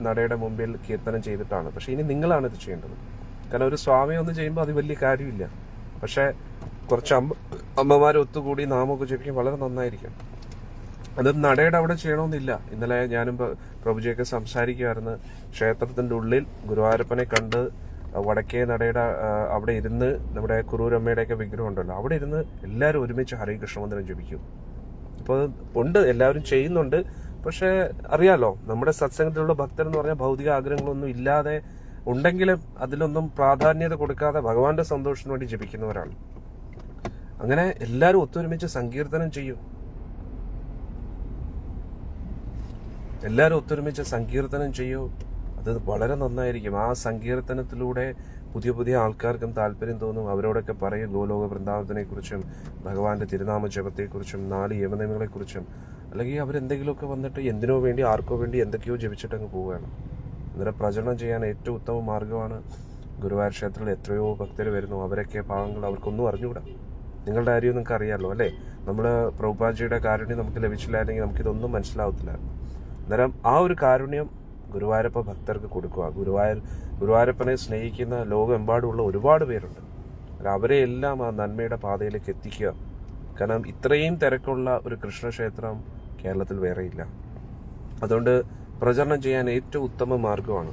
നടയുടെ മുമ്പിൽ കീർത്തനം ചെയ്തിട്ടാണ്. പക്ഷെ ഇനി നിങ്ങളാണ് ഇത് ചെയ്യേണ്ടത്. കാരണം ഒരു സ്വാമി ഒന്ന് ചെയ്യുമ്പോൾ അത് വലിയ കാര്യമില്ല. പക്ഷെ കുറച്ച് അമ്മമാർ ഒത്തുകൂടി നാമമൊക്കെ ജപിക്കും, വളരെ നന്നായിരിക്കും. അത് നടയുടെ അവിടെ ചെയ്യണമെന്നില്ല. ഇന്നലെ ഞാനും പ്രഭുജിയൊക്കെ സംസാരിക്കുമായിരുന്നു. ക്ഷേത്രത്തിന്റെ ഉള്ളിൽ ഗുരുവായൂരപ്പനെ കണ്ട് വടക്കേ നടയുടെ അവിടെ ഇരുന്ന്, നമ്മുടെ കുറൂരമ്മയുടെയൊക്കെ വിഗ്രഹം ഉണ്ടല്ലോ, അവിടെ ഇരുന്ന് എല്ലാവരും ഒരുമിച്ച് ഹരേ കൃഷ്ണമന്ത്രം ജപിക്കും. അപ്പോൾ ഉണ്ട്, എല്ലാവരും ചെയ്യുന്നുണ്ട്. പക്ഷെ അറിയാലോ, നമ്മുടെ സത്സംഗത്തിലുള്ള ഭക്തരെന്ന് പറഞ്ഞാൽ ഭൗതിക ആഗ്രഹങ്ങളൊന്നും ഇല്ലാതെ ഉണ്ടെങ്കിലും അതിലൊന്നും പ്രാധാന്യത കൊടുക്കാതെ ഭഗവാന്റെ സന്തോഷത്തിന് വേണ്ടി ജപിക്കുന്നവരാണ്. അങ്ങനെ എല്ലാവരും ഒത്തൊരുമിച്ച് സങ്കീർത്തനം ചെയ്യും. അത് വളരെ നന്നായിരിക്കും. ആ സങ്കീർത്തനത്തിലൂടെ പുതിയ പുതിയ ആൾക്കാർക്കും താല്പര്യം തോന്നും. അവരോടൊക്കെ പറയും ഗോലോക വൃന്ദാവനത്തിനെ കുറിച്ചും ഭഗവാന്റെ തിരുനാമ ജപത്തെക്കുറിച്ചും 4 യമനിയമങ്ങളെക്കുറിച്ചും. അല്ലെങ്കിൽ അവരെന്തെങ്കിലുമൊക്കെ വന്നിട്ട് എന്തിനോ വേണ്ടി, ആർക്കോ വേണ്ടി എന്തൊക്കെയോ ജപിച്ചിട്ടങ്ങ് പോവുകയാണ്. അന്നേരം പ്രചരണം ചെയ്യാൻ ഏറ്റവും ഉത്തമ മാർഗമാണ്. ഗുരുവായൂർ ക്ഷേത്രത്തിൽ എത്രയോ ഭക്തർ വരുന്നു. അവരൊക്കെ പാവങ്ങൾ, അവർക്കൊന്നും അറിഞ്ഞുകൂടാ. നിങ്ങളുടെ കാര്യം നിങ്ങൾക്ക് അറിയാമല്ലോ, അല്ലേ? നമ്മുടെ പ്രഭുപാജിയുടെ കാരുണ്യം നമുക്ക് ലഭിച്ചില്ലായിരുന്നെങ്കിൽ നമുക്കിതൊന്നും മനസ്സിലാവത്തില്ല. അന്നേരം ആ ഒരു കാരുണ്യം ഗുരുവായൂരപ്പ ഭക്തർക്ക് കൊടുക്കുക. ഗുരുവായൂരപ്പനെ സ്നേഹിക്കുന്ന ലോകമെമ്പാടുമുള്ള ഒരുപാട് പേരുണ്ട്. അവരെ എല്ലാം ആ നന്മയുടെ പാതയിലേക്ക് എത്തിക്കുക. കാരണം ഇത്രയും തിരക്കുള്ള ഒരു കൃഷ്ണക്ഷേത്രം കേരളത്തിൽ വേറെയില്ല. അതുകൊണ്ട് പ്രചരണം ചെയ്യാൻ ഏറ്റവും ഉത്തമ മാർഗമാണ്.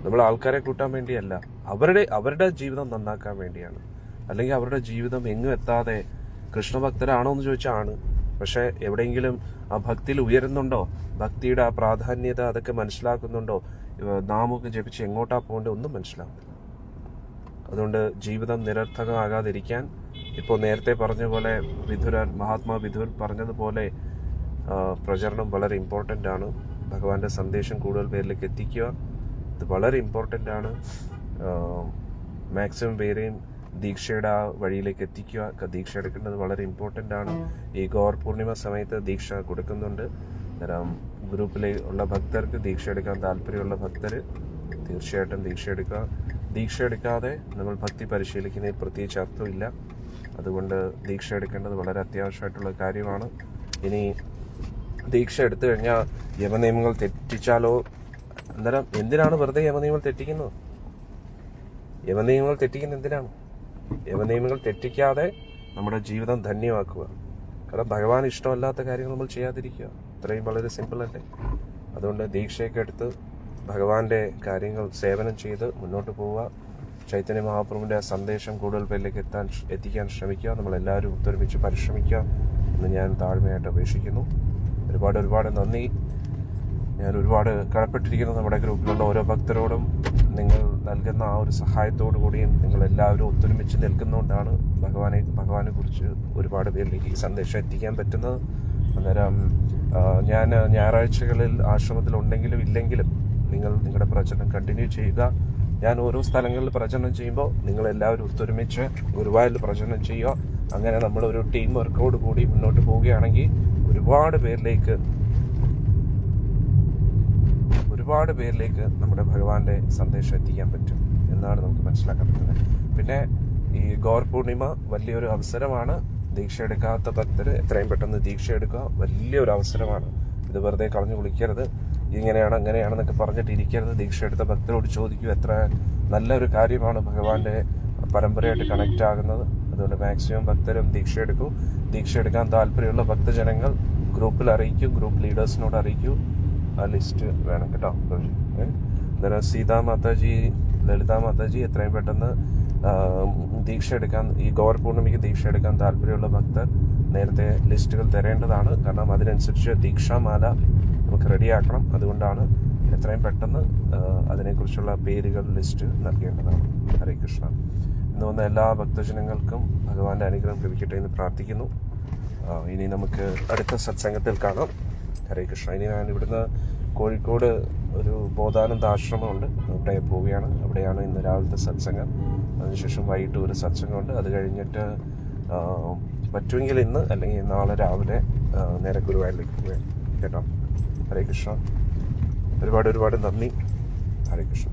നമ്മൾ ആൾക്കാരെ കൂട്ടാൻ വേണ്ടിയല്ല, അവരുടെ ജീവിതം നന്നാക്കാൻ വേണ്ടിയാണ്. അല്ലെങ്കിൽ അവരുടെ ജീവിതം എങ്ങും എത്താതെ കൃഷ്ണഭക്തരാണോ എന്ന് ചോദിച്ചാൽ ആണ്. പക്ഷെ എവിടെയെങ്കിലും ആ ഭക്തിയിൽ ഉയരുന്നുണ്ടോ, ഭക്തിയുടെ ആ പ്രാധാന്യത അതൊക്കെ മനസ്സിലാക്കുന്നുണ്ടോ, നാമൊക്കെ ജപിച്ച് എങ്ങോട്ടാ പോകേണ്ടത് ഒന്നും മനസ്സിലാവുന്നില്ല. അതുകൊണ്ട് ജീവിതം നിരർത്ഥകമാകാതിരിക്കാൻ ഇപ്പോൾ നേരത്തെ പറഞ്ഞ പോലെ മഹാത്മാ വിധുരൻ പറഞ്ഞതുപോലെ പ്രചരണം വളരെ ഇമ്പോർട്ടൻ്റ് ആണ്. ഭഗവാന്റെ സന്ദേശം കൂടുതൽ പേരിലേക്ക് എത്തിക്കുക, ഇത് വളരെ ഇമ്പോർട്ടൻ്റ് ആണ്. മാക്സിമം പേരെയും ദീക്ഷയുടെ ആ വഴിയിലേക്ക് എത്തിക്കുക. ദീക്ഷ എടുക്കേണ്ടത് വളരെ ഇമ്പോർട്ടൻ്റ് ആണ്. ഈ ഗൗർ പൂർണിമ സമയത്ത് ദീക്ഷ കൊടുക്കുന്നുണ്ട്. അന്നേരം ഗ്രൂപ്പിലെ ഉള്ള ഭക്തർക്ക്, ദീക്ഷ എടുക്കാൻ താല്പര്യമുള്ള ഭക്തർ തീർച്ചയായിട്ടും ദീക്ഷ എടുക്കുക. ദീക്ഷ എടുക്കാതെ നമ്മൾ ഭക്തി പരിശീലിക്കുന്നതിൽ പ്രത്യേകിച്ച് അർത്ഥമില്ല. അതുകൊണ്ട് ദീക്ഷ എടുക്കേണ്ടത് വളരെ അത്യാവശ്യമായിട്ടുള്ള കാര്യമാണ്. ഇനി ദീക്ഷ എടുത്തു കഴിഞ്ഞാൽ യമനിയമങ്ങൾ തെറ്റിച്ചാലോ? അന്നേരം എന്തിനാണ് വെറുതെ യമനിയമങ്ങൾ തെറ്റിക്കുന്നത്? യമനിയമങ്ങൾ തെറ്റിക്കുന്നത് എന്തിനാണ്? യമനിയമങ്ങൾ തെറ്റിക്കാതെ നമ്മുടെ ജീവിതം ധന്യമാക്കുക. കാരണം ഭഗവാൻ ഇഷ്ടമല്ലാത്ത കാര്യങ്ങൾ നമ്മൾ ചെയ്യാതിരിക്കുക. ഇത്രയും വളരെ സിമ്പിൾ അല്ലേ? അതുകൊണ്ട് ദീക്ഷയൊക്കെ എടുത്ത് ഭഗവാന്റെ കാര്യങ്ങൾ സേവനം ചെയ്ത് മുന്നോട്ട് പോവുക. ചൈതന്യ മഹാപ്രഭുവിൻ്റെ ആ സന്ദേശം കൂടുതൽ പേരിലേക്ക് എത്തിക്കാൻ ശ്രമിക്കുക. നമ്മളെല്ലാവരും ഒത്തൊരുമിച്ച് പരിശ്രമിക്കുക എന്ന് ഞാൻ താഴ്മയായിട്ട് അപേക്ഷിക്കുന്നു. ഒരുപാട് നന്ദി. ഞാൻ ഒരുപാട് കടപ്പെട്ടിരിക്കുന്നു നമ്മുടെ ഗ്രൂപ്പിലുള്ള ഓരോ ഭക്തരോടും. നിങ്ങൾ നൽകുന്ന ആ ഒരു സഹായത്തോടു കൂടിയും നിങ്ങളെല്ലാവരും ഒത്തൊരുമിച്ച് നിൽക്കുന്നതുകൊണ്ടാണ് ഭഗവാനെ കുറിച്ച് ഒരുപാട് പേരിലേക്ക് ഈ സന്ദേശം എത്തിക്കാൻ പറ്റുന്നത്. അന്നേരം ഞാൻ ഞായറാഴ്ചകളിൽ ആശ്രമത്തിലുണ്ടെങ്കിലും ഇല്ലെങ്കിലും നിങ്ങൾ നിങ്ങളുടെ പ്രചരണം കണ്ടിന്യൂ ചെയ്യുക. ഞാൻ ഓരോ സ്ഥലങ്ങളിൽ പ്രചരണം ചെയ്യുമ്പോൾ നിങ്ങളെല്ലാവരും ഒത്തൊരുമിച്ച് ഗുരുവായൂരിൽ പ്രചരണം ചെയ്യുക. അങ്ങനെ നമ്മളൊരു ടീം വർക്കോട് കൂടി മുന്നോട്ട് പോവുകയാണെങ്കിൽ ഒരുപാട് പേരിലേക്ക് നമ്മുടെ ഭഗവാന്റെ സന്ദേശം എത്തിക്കാൻ പറ്റും എന്നാണ് നമുക്ക് മനസ്സിലാക്കാൻ പറ്റുന്നത്. പിന്നെ ഈ ഗൗർ പൂർണിമ വലിയൊരു അവസരമാണ്. ദീക്ഷ എടുക്കാത്ത ഭക്തർ എത്രയും പെട്ടെന്ന് ദീക്ഷ എടുക്കുക. വലിയൊരു അവസരമാണ്. ഇത് വെറുതെ കളഞ്ഞു കുളിക്കരുത്. ഇങ്ങനെയാണ് അങ്ങനെയാണെന്നൊക്കെ പറഞ്ഞിട്ട് ഇരിക്കരുത്. ദീക്ഷ എടുത്ത ഭക്തരോട് ചോദിക്കൂ. എത്ര നല്ലൊരു കാര്യമാണ് ഭഗവാന്റെ പരമ്പരയായിട്ട് കണക്റ്റ് ആകുന്നത്. അതുകൊണ്ട് മാക്സിമം ഭക്തരും ദീക്ഷ എടുക്കൂ. ദീക്ഷ എടുക്കാൻ താല്പര്യമുള്ള ഭക്തജനങ്ങൾ ഗ്രൂപ്പിൽ അറിയിക്കൂ. ഗ്രൂപ്പ് ലീഡേഴ്സിനോട് അറിയിക്കൂ. ആ ലിസ്റ്റ് വേണം കേട്ടോ. അന്നേരം സീതാ മാതാജി, ലളിതാ മാതാജി എത്രയും പെട്ടെന്ന് ദീക്ഷ എടുക്കാൻ, ഈ ഗൗർ പൂർണിമയ്ക്ക് ദീക്ഷ എടുക്കാൻ താല്പര്യമുള്ള ഭക്തർ നേരത്തെ ലിസ്റ്റുകൾ തരേണ്ടതാണ്. കാരണം അതിനനുസരിച്ച് ദീക്ഷാമാല നമുക്ക് റെഡിയാക്കണം. അതുകൊണ്ടാണ് എത്രയും പെട്ടെന്ന് അതിനെക്കുറിച്ചുള്ള പേരുകൾ ലിസ്റ്റ് നൽകേണ്ടതാണ്. ഹരേ കൃഷ്ണ. ഇന്ന് വന്ന എല്ലാ ഭക്തജനങ്ങൾക്കും ഭഗവാന്റെ അനുഗ്രഹം ലഭിക്കട്ടെ എന്ന് പ്രാർത്ഥിക്കുന്നു. ഇനി നമുക്ക് അടുത്ത സത്സംഗത്തിൽ കാണാം. ഹരേ കൃഷ്ണ. ഇനി ഞാൻ ഇവിടുന്ന് കോഴിക്കോട് ഒരു ബോധാനന്ദ ആശ്രമമുണ്ട്, അവിടെ പോവുകയാണ്. അവിടെയാണ് ഇന്ന് രാവിലത്തെ സത്സംഗം. അതിനുശേഷം വൈകിട്ട് ഒരു സത്സംഗമുണ്ട്. അത് കഴിഞ്ഞിട്ട് പറ്റുമെങ്കിൽ ഇന്ന് അല്ലെങ്കിൽ നാളെ രാവിലെ നേരെ ഗുരുവായൂരിലേക്ക് പോവുകയാണ് കേട്ടോ. ഹരേ കൃഷ്ണ. ഒരുപാട് നന്ദി. ഹരേ കൃഷ്ണ.